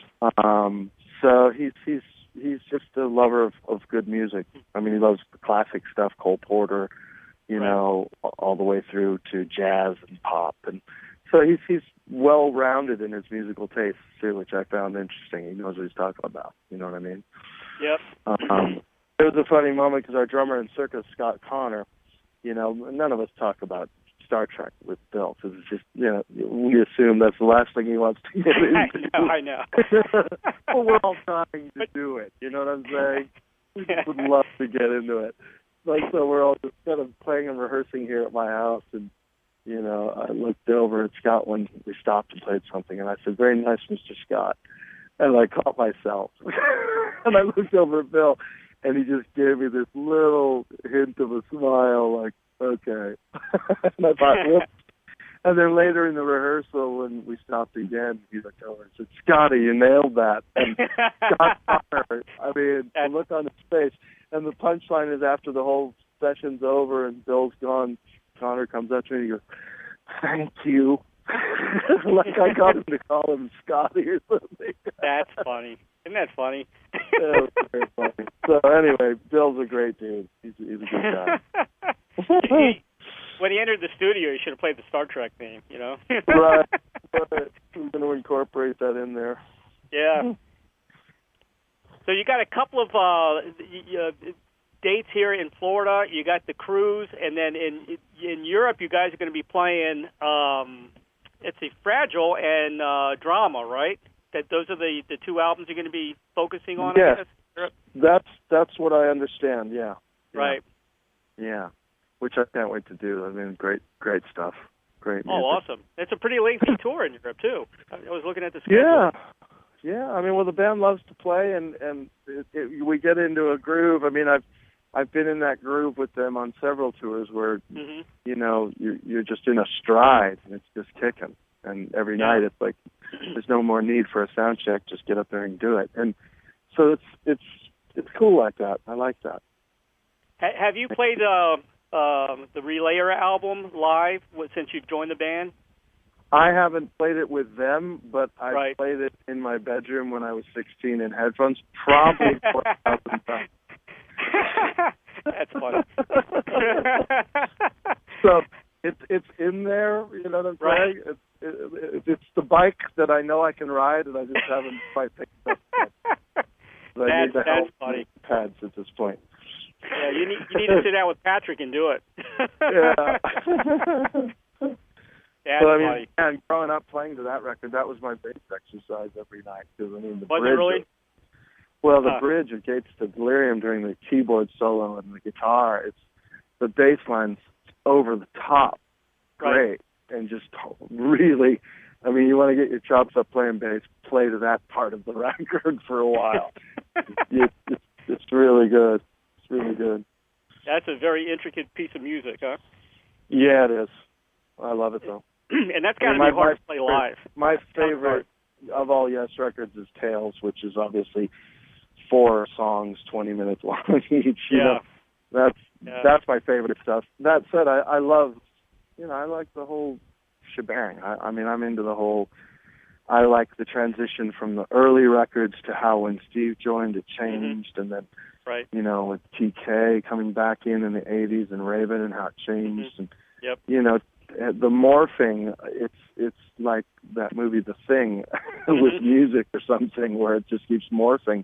Speaker 3: So he's just a lover of good music. I mean, he loves the classic stuff, Cole Porter, you know, all the way through to jazz and pop. And so he's well-rounded in his musical tastes too, which I found interesting. He knows what he's talking about. You know what I mean?
Speaker 2: Yep.
Speaker 3: There was a funny moment because our drummer in Circa, Scott Connor, you know, none of us talk about Star Trek with Bill because it's just, you know, we assume that's the last thing he wants to get into.
Speaker 2: I know.
Speaker 3: Well, we're all trying to do it. You know what I'm saying? We just would love to get into it. Like, so we're all just kind of playing and rehearsing here at my house, and, you know, I looked over at Scott when we stopped and played something, and I said, "Very nice, Mr. Scott." And I caught myself. And I looked over at Bill, and he just gave me this little hint of a smile, like, okay. And I thought, whoops. And then later in the rehearsal, when we stopped again, he looked over and said, "Scotty, you nailed that." And Scott Connor, I mean, the look on his face. And the punchline is after the whole session's over and Bill's gone, Connor comes up to me and he goes, "Thank you." Like I got him to call him Scotty or something.
Speaker 2: That's funny. Isn't that funny?
Speaker 3: Yeah, it was very funny. So anyway, Bill's a great dude. He's a good guy.
Speaker 2: When he entered the studio, he should have played the Star Trek theme, you know?
Speaker 3: Right. I'm going to incorporate that in there.
Speaker 2: Yeah. So you got a couple of dates here in Florida. You got the cruise, and then in Europe, you guys are going to be playing. It's a Fragile and Drama, right? Those are the two albums you're going to be focusing on.
Speaker 3: Yes,
Speaker 2: I guess?
Speaker 3: That's what I understand. Yeah.
Speaker 2: Right.
Speaker 3: Yeah. Which I can't wait to do. I mean, great stuff. Great music.
Speaker 2: Oh, awesome! It's a pretty lengthy tour in Europe too. I was looking at the schedule.
Speaker 3: Yeah. I mean, well, the band loves to play, and we get into a groove. I mean, I've been in that groove with them on several tours where you know you're just in a stride and it's just kicking. And every night it's like there's no more need for a sound check. Just get up there and do it. And so it's cool like that. I like that.
Speaker 2: Have you played the Relayer album live since you've joined the band?
Speaker 3: I haven't played it with them, but I played it in my bedroom when I was 16 in headphones, probably 4,000 times.
Speaker 2: That's funny.
Speaker 3: So it's in there, you know what I'm saying? It's the bike that I know I can ride, and I just haven't quite picked it up. So I need to help with pads at this point.
Speaker 2: Yeah, you need to sit down with Patrick and do it.
Speaker 3: Yeah.
Speaker 2: That's
Speaker 3: funny. And growing up playing to that record, that was my bass exercise every night. Because I mean, the bridge.
Speaker 2: Really?
Speaker 3: Well, the bridge of Gates to Delirium during the keyboard solo and the guitar, it's the bass line's over the top, great, and just really. I mean, you want to get your chops up playing bass, play to that part of the record for a while. It's really good. It's really good.
Speaker 2: That's a very intricate piece of music, huh?
Speaker 3: Yeah, it is. I love it, though.
Speaker 2: And that's got to be hard to play live.
Speaker 3: My favorite of all Yes records is Tales, which is obviously 4 songs, 20 minutes long each. You know, that's my favorite stuff. That said, I love, I like the whole shebang. I mean, I'm into the whole. I like the transition from the early records to how when Steve joined it changed, and then with TK coming back in the 80s and Raven and how it changed, and the morphing. It's like that movie The Thing with music or something where it just keeps morphing.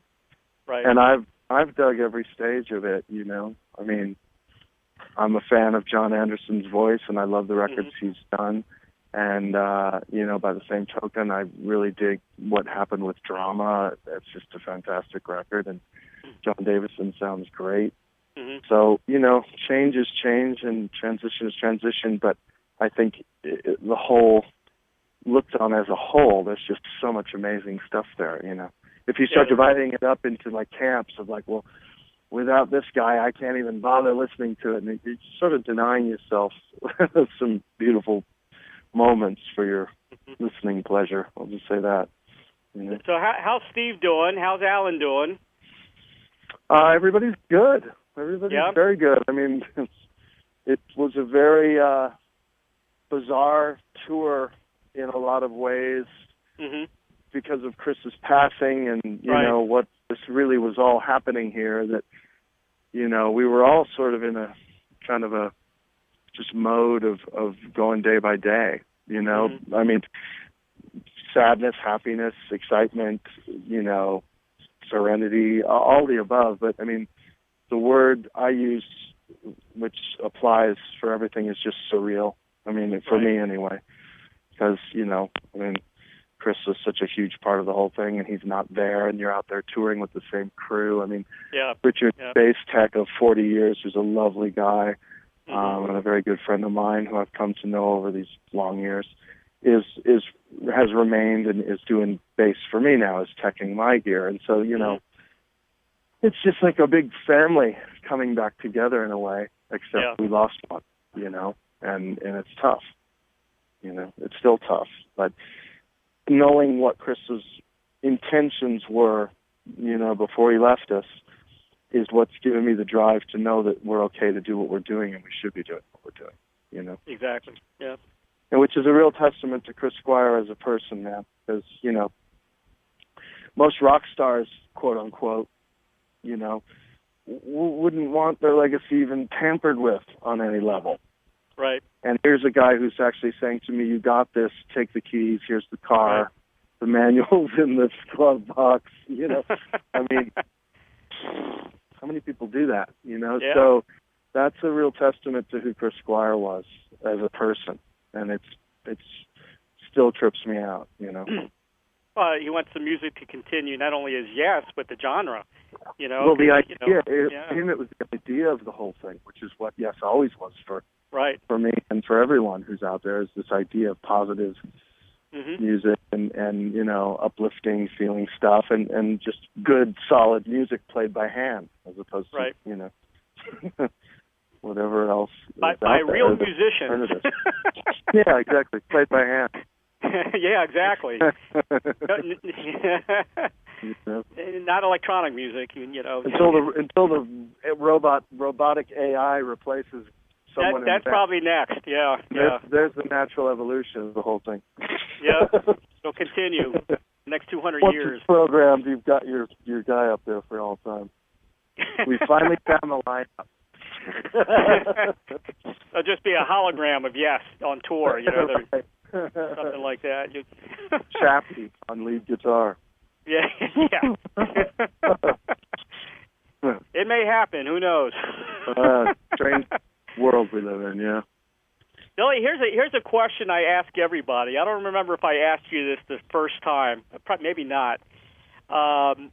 Speaker 3: Right. And I've dug every stage of it. I mean, I'm a fan of John Anderson's voice, and I love the records he's done. And, by the same token, I really dig what happened with Drama. It's just a fantastic record, and John Davison sounds great. So, change is change and transition is transition, but I think the whole, looked on as a whole, there's just so much amazing stuff there, If you start dividing it up into, camps of, well, without this guy, I can't even bother listening to it, and you're sort of denying yourself some beautiful moments for your listening pleasure. I'll just say that.
Speaker 2: So how's Steve doing? How's Alan doing?
Speaker 3: Everybody's good. Everybody's very good. I mean, it was a very bizarre tour in a lot of ways because of Chris's passing and, you know, what this really was all happening here, that, you know, we were all sort of in a kind of a just mode of going day by day, you know. I mean, sadness, happiness, excitement, you know, serenity, all the above. But, I mean, the word I use, which applies for everything, is just surreal. I mean, for me anyway, because, you know, I mean, Chris was such a huge part of the whole thing, and he's not there, and you're out there touring with the same crew. I mean, Richard, bass tech of 40 years, who's a lovely guy, and a very good friend of mine who I've come to know over these long years, has remained and is doing bass for me now, is teching my gear. And so, you know, it's just like a big family coming back together in a way, except we lost one, you know, and it's tough. You know, it's still tough. But knowing what Chris's intentions were, you know, before he left us, is what's given me the drive to know that we're okay to do what we're doing, and we should be doing what we're doing, you know.
Speaker 2: Exactly, yeah.
Speaker 3: And which is a real testament to Chris Squire as a person, man, because, you know, most rock stars, quote unquote, you know, wouldn't want their legacy even tampered with on any level.
Speaker 2: Right.
Speaker 3: And here's a guy who's actually saying to me, you got this, take the keys, here's the car, the manual's in this glove box, you know. I mean, how many people do that, you know?
Speaker 2: Yeah.
Speaker 3: So that's a real testament to who Chris Squire was as a person. And it's still trips me out, you know.
Speaker 2: Well, he wants the music to continue not only as Yes, but the genre, you know.
Speaker 3: Well, the idea,
Speaker 2: you know,
Speaker 3: for him, it was the idea of the whole thing, which is what Yes always was for me and for everyone who's out there, is this idea of positive music and, you know, uplifting, feeling stuff, and just good, solid music played by hand, as opposed to, you know, whatever else.
Speaker 2: By real musicians.
Speaker 3: Yeah, exactly. Played by hand.
Speaker 2: Yeah, exactly. Not electronic music, you know.
Speaker 3: Until the robotic AI replaces someone.
Speaker 2: That's probably next. Yeah.
Speaker 3: There's the natural evolution of the whole thing.
Speaker 2: Yeah, it'll continue next 200
Speaker 3: Once
Speaker 2: years.
Speaker 3: It's programmed, you've got your guy up there for all time. We finally found the lineup.
Speaker 2: It'll just be a hologram of Yes on tour, you know, something like that.
Speaker 3: Chappie on lead guitar.
Speaker 2: Yeah. It may happen. Who knows?
Speaker 3: Strange world we live in, yeah.
Speaker 2: Billy, here's a question I ask everybody. I don't remember if I asked you this the first time. Maybe not. And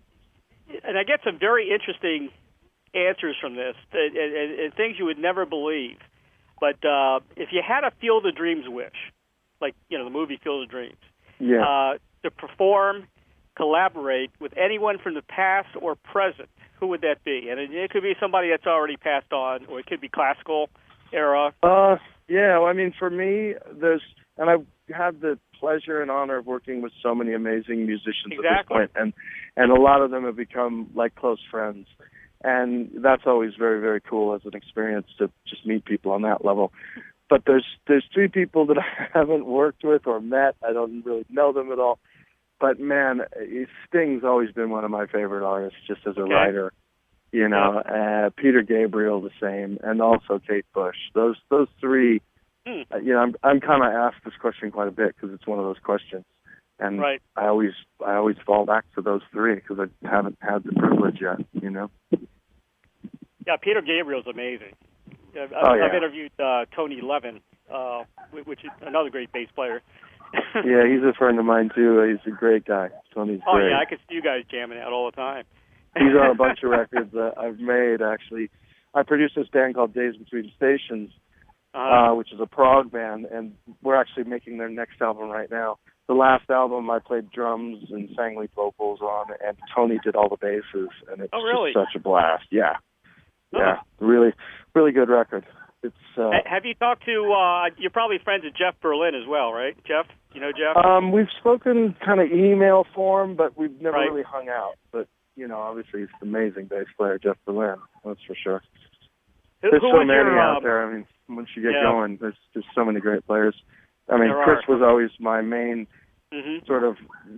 Speaker 2: I get some very interesting answers from this, and things you would never believe. But if you had a Field of Dreams wish, like, you know, the movie Field of Dreams, to perform, collaborate with anyone from the past or present, who would that be? And it could be somebody that's already passed on, or it could be classical era.
Speaker 3: Yeah, well, I mean, for me, and I've had the pleasure and honor of working with so many amazing musicians at this point, and a lot of them have become like close friends. And that's always very, very cool as an experience to just meet people on that level. But there's three people that I haven't worked with or met. I don't really know them at all. But, man, Sting's always been one of my favorite artists just as a writer. You know, Peter Gabriel the same, and also Kate Bush. Those three, you know, I'm kind of asked this question quite a bit because it's one of those questions. And I always fall back to those three because I haven't had the privilege yet, you know.
Speaker 2: Yeah, Peter Gabriel's amazing. I've interviewed Tony Levin, which is another great bass player.
Speaker 3: Yeah, he's a friend of mine too. He's a great guy. Tony's great.
Speaker 2: Oh yeah, I could see you guys jamming out all the time.
Speaker 3: He's on a bunch of records that I've made, actually. I produced this band called Days Between Stations, which is a prog band, and we're actually making their next album right now. The last album I played drums and sang lead vocals on, and Tony did all the basses, and it's just such a blast. Yeah. Yeah, really, really good record. It's.
Speaker 2: Have you talked to, you're probably friends with Jeff Berlin as well, right? Jeff? You know Jeff?
Speaker 3: We've spoken kind of email form, but we've never really hung out. But obviously he's an amazing bass player, Jeff Berlin. That's for sure.
Speaker 2: Who
Speaker 3: There's so many
Speaker 2: your,
Speaker 3: out there. I mean, once you get going, there's just so many great players. I mean, Chris was always my main sort of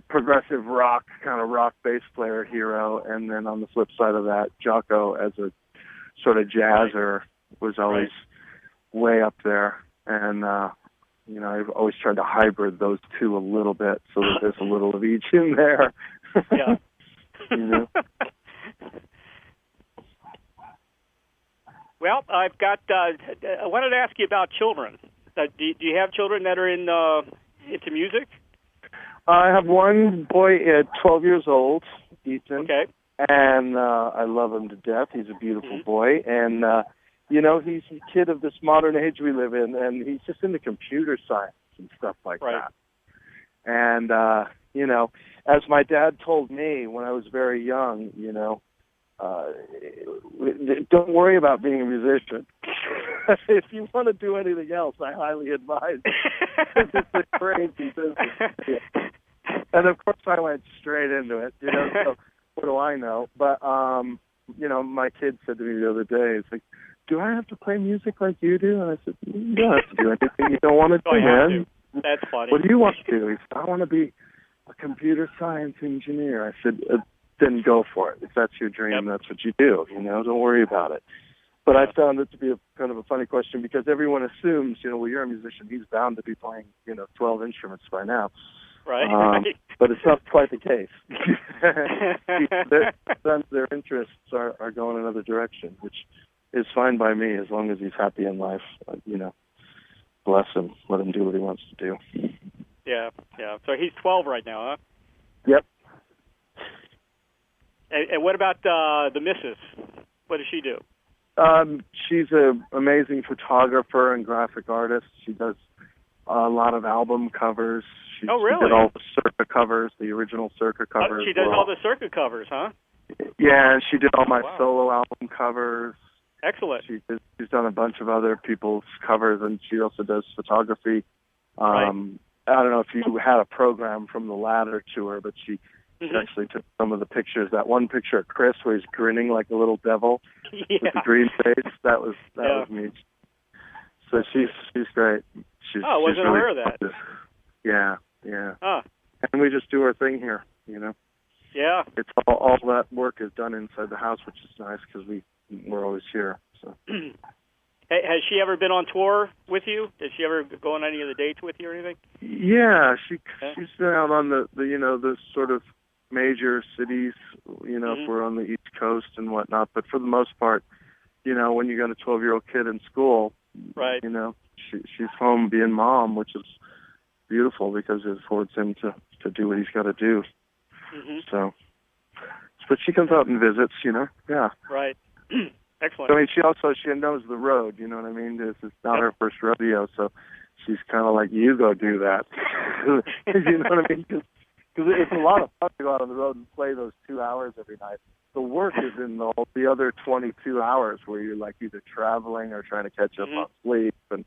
Speaker 3: progressive rock, kind of rock bass player hero. And then on the flip side of that, Jocko as a sort of jazzer was always way up there. And, I've always tried to hybrid those two a little bit so that there's a little of each in there.
Speaker 2: Yeah. Well, I've got. I wanted to ask you about children. Do you have children that are into music?
Speaker 3: I have one boy at 12 years old, Ethan.
Speaker 2: Okay.
Speaker 3: And I love him to death. He's a beautiful boy, and he's a kid of this modern age we live in, and he's just into computer science and stuff like that. And as my dad told me when I was very young, don't worry about being a musician. If you want to do anything else, I highly advise it. It's a crazy business. And of course, I went straight into it. So what do I know? But my kid said to me the other day, "It's like, do I have to play music like you do?" And I said, "You don't have to do anything you don't want to do, man.
Speaker 2: That's funny.
Speaker 3: What do you want to do?" He said, "I want to be a computer science engineer." I said, "Then go for it. If that's your dream, that's what you do. Don't worry about it." But I found it to be kind of a funny question because everyone assumes, well, you're a musician. He's bound to be playing, 12 instruments by now.
Speaker 2: Right.
Speaker 3: But it's not quite the case. Their interests are going another direction, which is fine by me as long as he's happy in life. Bless him. Let him do what he wants to do.
Speaker 2: Yeah. So he's 12 right now, huh?
Speaker 3: Yep.
Speaker 2: And what about the missus? What does she do?
Speaker 3: She's an amazing photographer and graphic artist. She does a lot of album covers. She did all the Circa covers, the original Circa covers.
Speaker 2: She does all the Circa covers, huh?
Speaker 3: Yeah, and she did all my solo album covers.
Speaker 2: Excellent.
Speaker 3: She's done a bunch of other people's covers, and she also does photography. I don't know if you had a program from the latter tour, but she actually took some of the pictures. That one picture of Chris where he's grinning like a little devil with the green face, that was me. So she's great.
Speaker 2: I wasn't aware of that.
Speaker 3: Yeah. And we just do our thing here,
Speaker 2: Yeah.
Speaker 3: It's all that work is done inside the house, which is nice because we're always here. So.
Speaker 2: Hey, has she ever been on tour with you? Did she ever go on any of the dates with you or anything?
Speaker 3: Yeah, she's been out on the sort of major cities, if we're on the East Coast and whatnot. But for the most part, when you got a 12-year-old kid in school, she's home being mom, which is beautiful because it affords him to do what he's got to do. So, but she comes out and visits, yeah.
Speaker 2: Right. Excellent.
Speaker 3: So, I mean, she knows the road, you know what I mean? This is not her first rodeo, so she's kind of like, you go do that. You know what I mean? Because it's a lot of fun to go out on the road and play those 2 hours every night. The work is in the other 22 hours where you're like either traveling or trying to catch up on sleep, and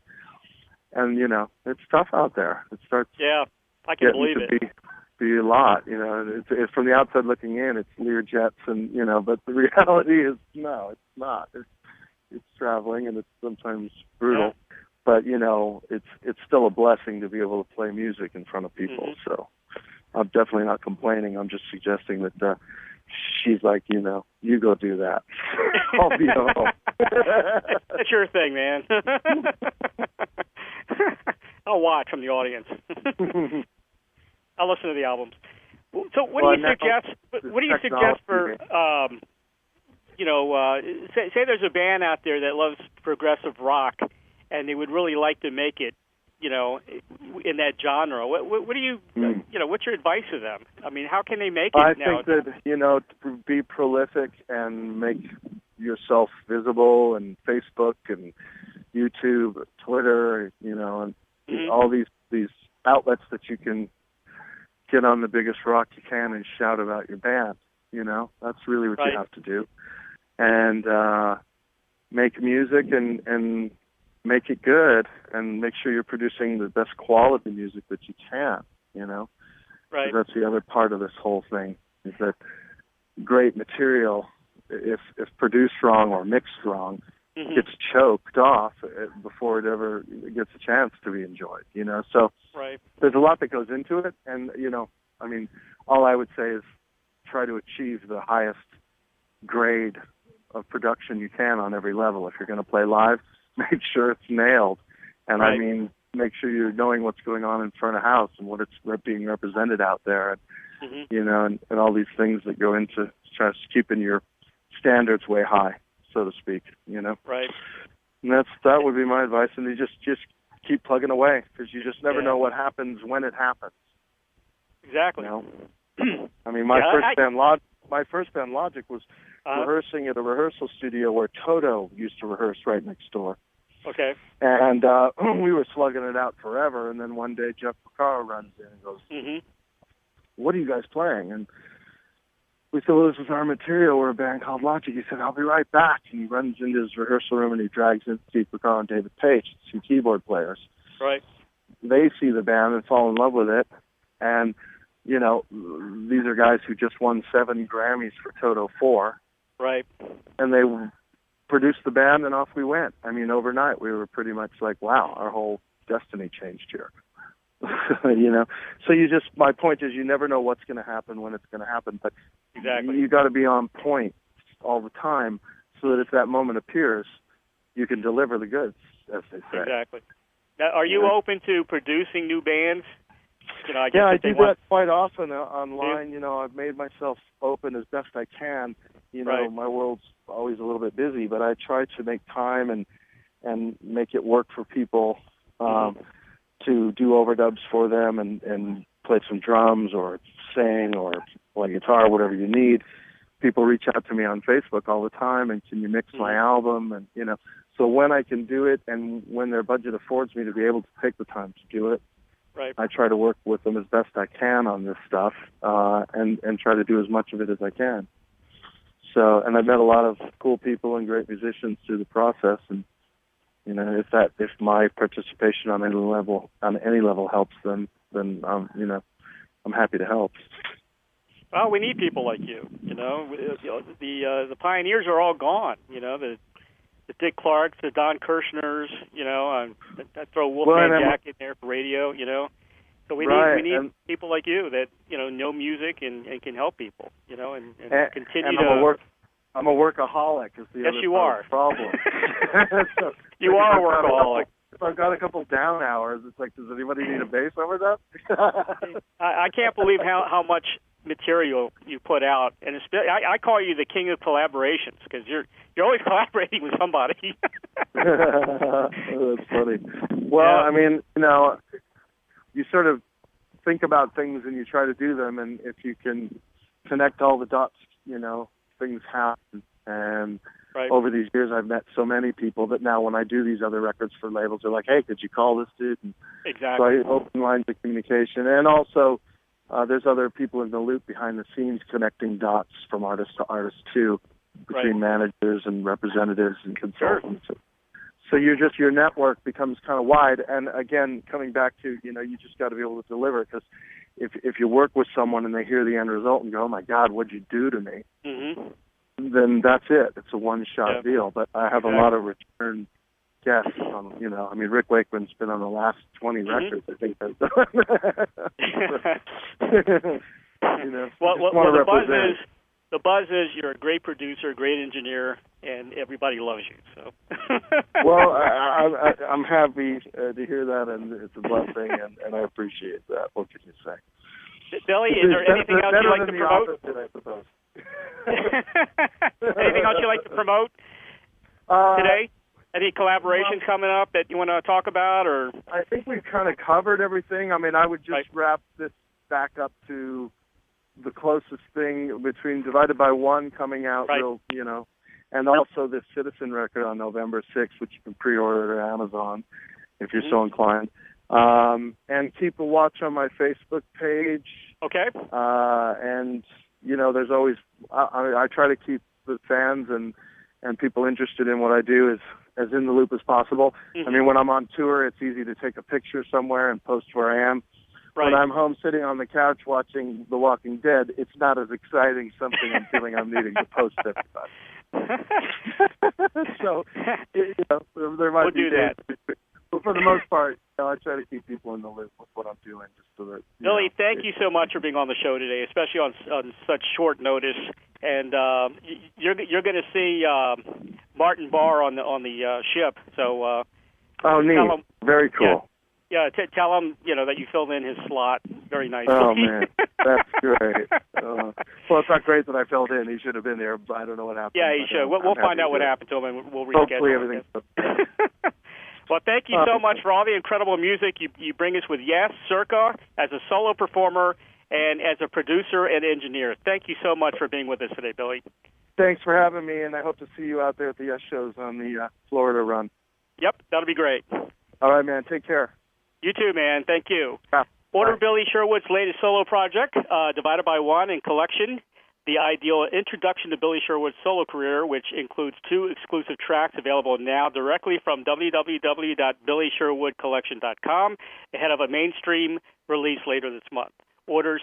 Speaker 3: it's tough out there. It starts.
Speaker 2: Yeah, I can believe it.
Speaker 3: Be a lot, It's from the outside looking in. It's Lear jets, and but the reality is no, it's not. It's traveling, and it's sometimes brutal. Yeah. But it's still a blessing to be able to play music in front of people. So I'm definitely not complaining. I'm just suggesting that she's like, you go do that. I'll be home.
Speaker 2: That's your thing, man. I'll watch from the audience. I'll listen to the albums. So what do you suggest? What do you suggest for say there's a band out there that loves progressive rock, and they would really like to make it, in that genre. What do you, what's your advice to them? I mean, how can they make it now?
Speaker 3: I think that, to be prolific and make yourself visible and Facebook and YouTube, Twitter, and all these outlets that you can get on the biggest rock you can and shout about your band. That's really what you have to do. And make music and make it good, and make sure you're producing the best quality music that you can, Right. That's the other part of this whole thing, is that great material, if produced wrong or mixed wrong,
Speaker 2: Mm-hmm.
Speaker 3: gets choked off before it ever gets a chance to be enjoyed, you know. So
Speaker 2: Right.
Speaker 3: there's a lot that goes into it, and, you know, I mean, all I would say is try to achieve the highest grade of production you can on every level. If you're going to play live, make sure it's nailed. And
Speaker 2: Right.
Speaker 3: I mean, make sure you're knowing what's going on in front of house and what it's being represented out there, and,
Speaker 2: Mm-hmm.
Speaker 3: you know, and all these things that go into just keeping your standards way high, so to speak, you know.
Speaker 2: Right.
Speaker 3: And that would be my advice. And you just keep plugging away, because you just never
Speaker 2: Yeah.
Speaker 3: know what happens when it happens.
Speaker 2: Exactly.
Speaker 3: You know? I mean, my first band, Logic, was rehearsing at a rehearsal studio where Toto used to rehearse right next door.
Speaker 2: Okay.
Speaker 3: And we were slugging it out forever. And then one day, Jeff Porcaro runs in and goes,
Speaker 2: Mm-hmm.
Speaker 3: "What are you guys playing?" And we said, "Well, this is our material. We're a band called Logic." He said, "I'll be right back." And he runs into his rehearsal room and he drags in Steve Porcaro and David Page, two keyboard players.
Speaker 2: Right.
Speaker 3: They see the band and fall in love with it. And, you know, these are guys who just won 7 Grammys for Toto 4.
Speaker 2: Right.
Speaker 3: And they produced the band, and off we went. I mean, overnight, we were pretty much like, wow, our whole destiny changed here. You know, so my point is, you never know what's going to happen when it's going to happen, but
Speaker 2: Exactly.
Speaker 3: you got to be on point all the time, so that if that moment appears, you can deliver the goods, as they say.
Speaker 2: Exactly. Now, are you open to producing new bands? You know, I
Speaker 3: do that quite often online. You know, I've made myself open as best I can. You know,
Speaker 2: Right.
Speaker 3: My world's always a little bit busy, but I try to make time and make it work for people. To do overdubs for them and play some drums or sing or play guitar, whatever you need. People reach out to me on Facebook all the time, and can you mix my album? And, you know, so when I can do it and when their budget affords me to be able to take the time to do it,
Speaker 2: Right.
Speaker 3: I try to work with them as best I can on this stuff, and try to do as much of it as I can. So, and I've met a lot of cool people and great musicians through the process, and, you know, if my participation on any level helps them, then you know, I'm happy to help.
Speaker 2: Well, we need people like you. You know, the pioneers are all gone. You know, the Dick Clarks, the Don Kirshner's. You know, I throw Wolfman Jack in there for radio. You know, so we need people like you that know music and can help people. You know, and continue to.
Speaker 3: I'm a workaholic. Is the
Speaker 2: yes,
Speaker 3: other
Speaker 2: you are.
Speaker 3: Problem. So,
Speaker 2: you are a workaholic.
Speaker 3: If I've got a couple down hours, it's like, does anybody need a bass overdub?
Speaker 2: I can't believe how much material you put out, and I call you the king of collaborations, because you're always collaborating with somebody.
Speaker 3: That's funny. Well, yeah. I mean, you know, you sort of think about things and you try to do them, and if you can connect all the dots, you know, things happen. And
Speaker 2: right.
Speaker 3: Over these years, I've met so many people that now when I do these other records for labels, they're like, "Hey, could you call this dude?" And
Speaker 2: exactly.
Speaker 3: so I open lines of communication. And also, there's other people in the loop behind the scenes connecting dots from artist to artist, too, between managers and representatives and consultants.
Speaker 2: Sure.
Speaker 3: So your network becomes kind of wide. And again, coming back to, you know, you just got to be able to deliver, because if you work with someone and they hear the end result and go, "Oh my God, what'd you do to me?"
Speaker 2: Mm-hmm.
Speaker 3: Then that's it. It's a one-shot deal. But I have a lot of return guests on, you know, I mean, Rick Wakeman's been on the last 20 records, I think. You know,
Speaker 2: the buzz is you're a great producer, a great engineer, and everybody loves you. So.
Speaker 3: Well, I'm happy to hear that, and it's a blessing, and I appreciate that. What can you say?
Speaker 2: Billy, is there anything else you'd like to promote?
Speaker 3: Opposite, I suppose.
Speaker 2: Anything else you'd like to promote today? Any collaborations coming up that you want to talk about? Or
Speaker 3: I think we've kind of covered everything. I mean, I would just wrap this back up to the closest thing between Divided by One coming out, real, you know, and also this Citizen record on November 6th, which you can pre-order at Amazon if you're so inclined. And keep a watch on my Facebook page.
Speaker 2: Okay.
Speaker 3: And, you know, there's always, I try to keep the fans and people interested in what I do as in the loop as possible. Mm-hmm. I mean, when I'm on tour, it's easy to take a picture somewhere and post where I am. when I'm home sitting on the couch watching The Walking Dead, it's not as exciting something I'm feeling I'm needing to post to everybody. So, there might be days. But for the most part, I try to keep people in the loop with what I'm doing, just so that.
Speaker 2: Billy, thank you so much for being on the show today, especially on such short notice. And you're going to see Martin Barre on the ship. So.
Speaker 3: Oh, neat! Very cool.
Speaker 2: Yeah, tell him that you filled in his slot very nicely.
Speaker 3: Oh man, that's great. Well, it's not great that I filled in. He should have been there, but I don't know what happened.
Speaker 2: Yeah, he should. We'll find out what happened to him, and we'll reschedule.
Speaker 3: Hopefully everything's okay.
Speaker 2: Well, thank you so much for all the incredible music you bring us with Circa, as a solo performer and as a producer and engineer. Thank you so much for being with us today, Billy.
Speaker 3: Thanks for having me, and I hope to see you out there at the Yes shows on the Florida run.
Speaker 2: Yep, that'll be great.
Speaker 3: All right, man. Take care.
Speaker 2: You too, man. Thank you.
Speaker 3: Yeah.
Speaker 2: Order Billy Sherwood's latest solo project, Divided by One in Collection, the ideal introduction to Billy Sherwood's solo career, which includes 2 exclusive tracks available now directly from www.billysherwoodcollection.com, ahead of a mainstream release later this month. Orders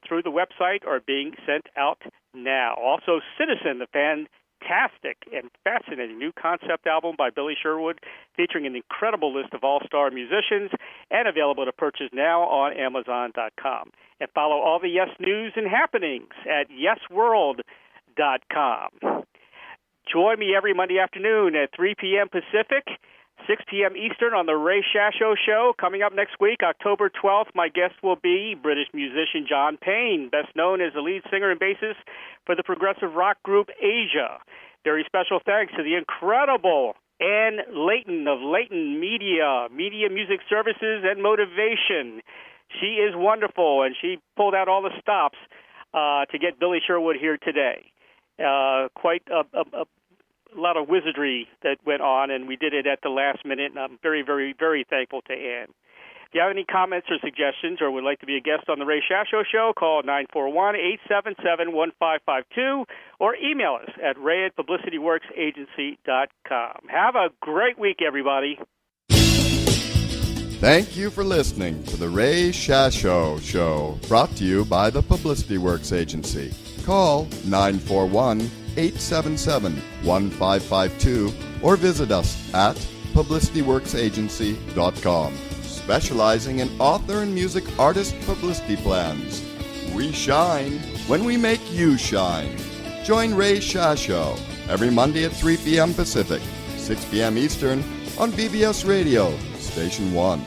Speaker 2: through the website are being sent out now. Also, Citizen, the fantastic and fascinating new concept album by Billy Sherwood, featuring an incredible list of all-star musicians, and available to purchase now on Amazon.com. And follow all the Yes news and happenings at YesWorld.com. Join me every Monday afternoon at 3 p.m. Pacific, 6 p.m. Eastern on the Ray Shasho Show. Coming up next week, October 12th, my guest will be British musician John Payne, best known as the lead singer and bassist for the progressive rock group Asia. Very special thanks to the incredible Ann Layton of Layton Media Music Services and Motivation. She is wonderful, and she pulled out all the stops to get Billy Sherwood here today. Quite a lot of wizardry that went on, and we did it at the last minute, and I'm very, very, very thankful to Ann. If you have any comments or suggestions or would like to be a guest on the Ray Shasho Show, call 941-877-1552 or email us at ray@publicityworksagency.com. Have a great week, everybody.
Speaker 1: Thank you for listening to the Ray Shasho Show, brought to you by the Publicity Works Agency. Call 941-877-1552 or visit us at publicityworksagency.com, specializing in author and music artist publicity plans. We shine when we make you shine. Join Ray Shasho every Monday at 3 p.m. Pacific, 6 p.m. Eastern on BBS Radio, Station 1.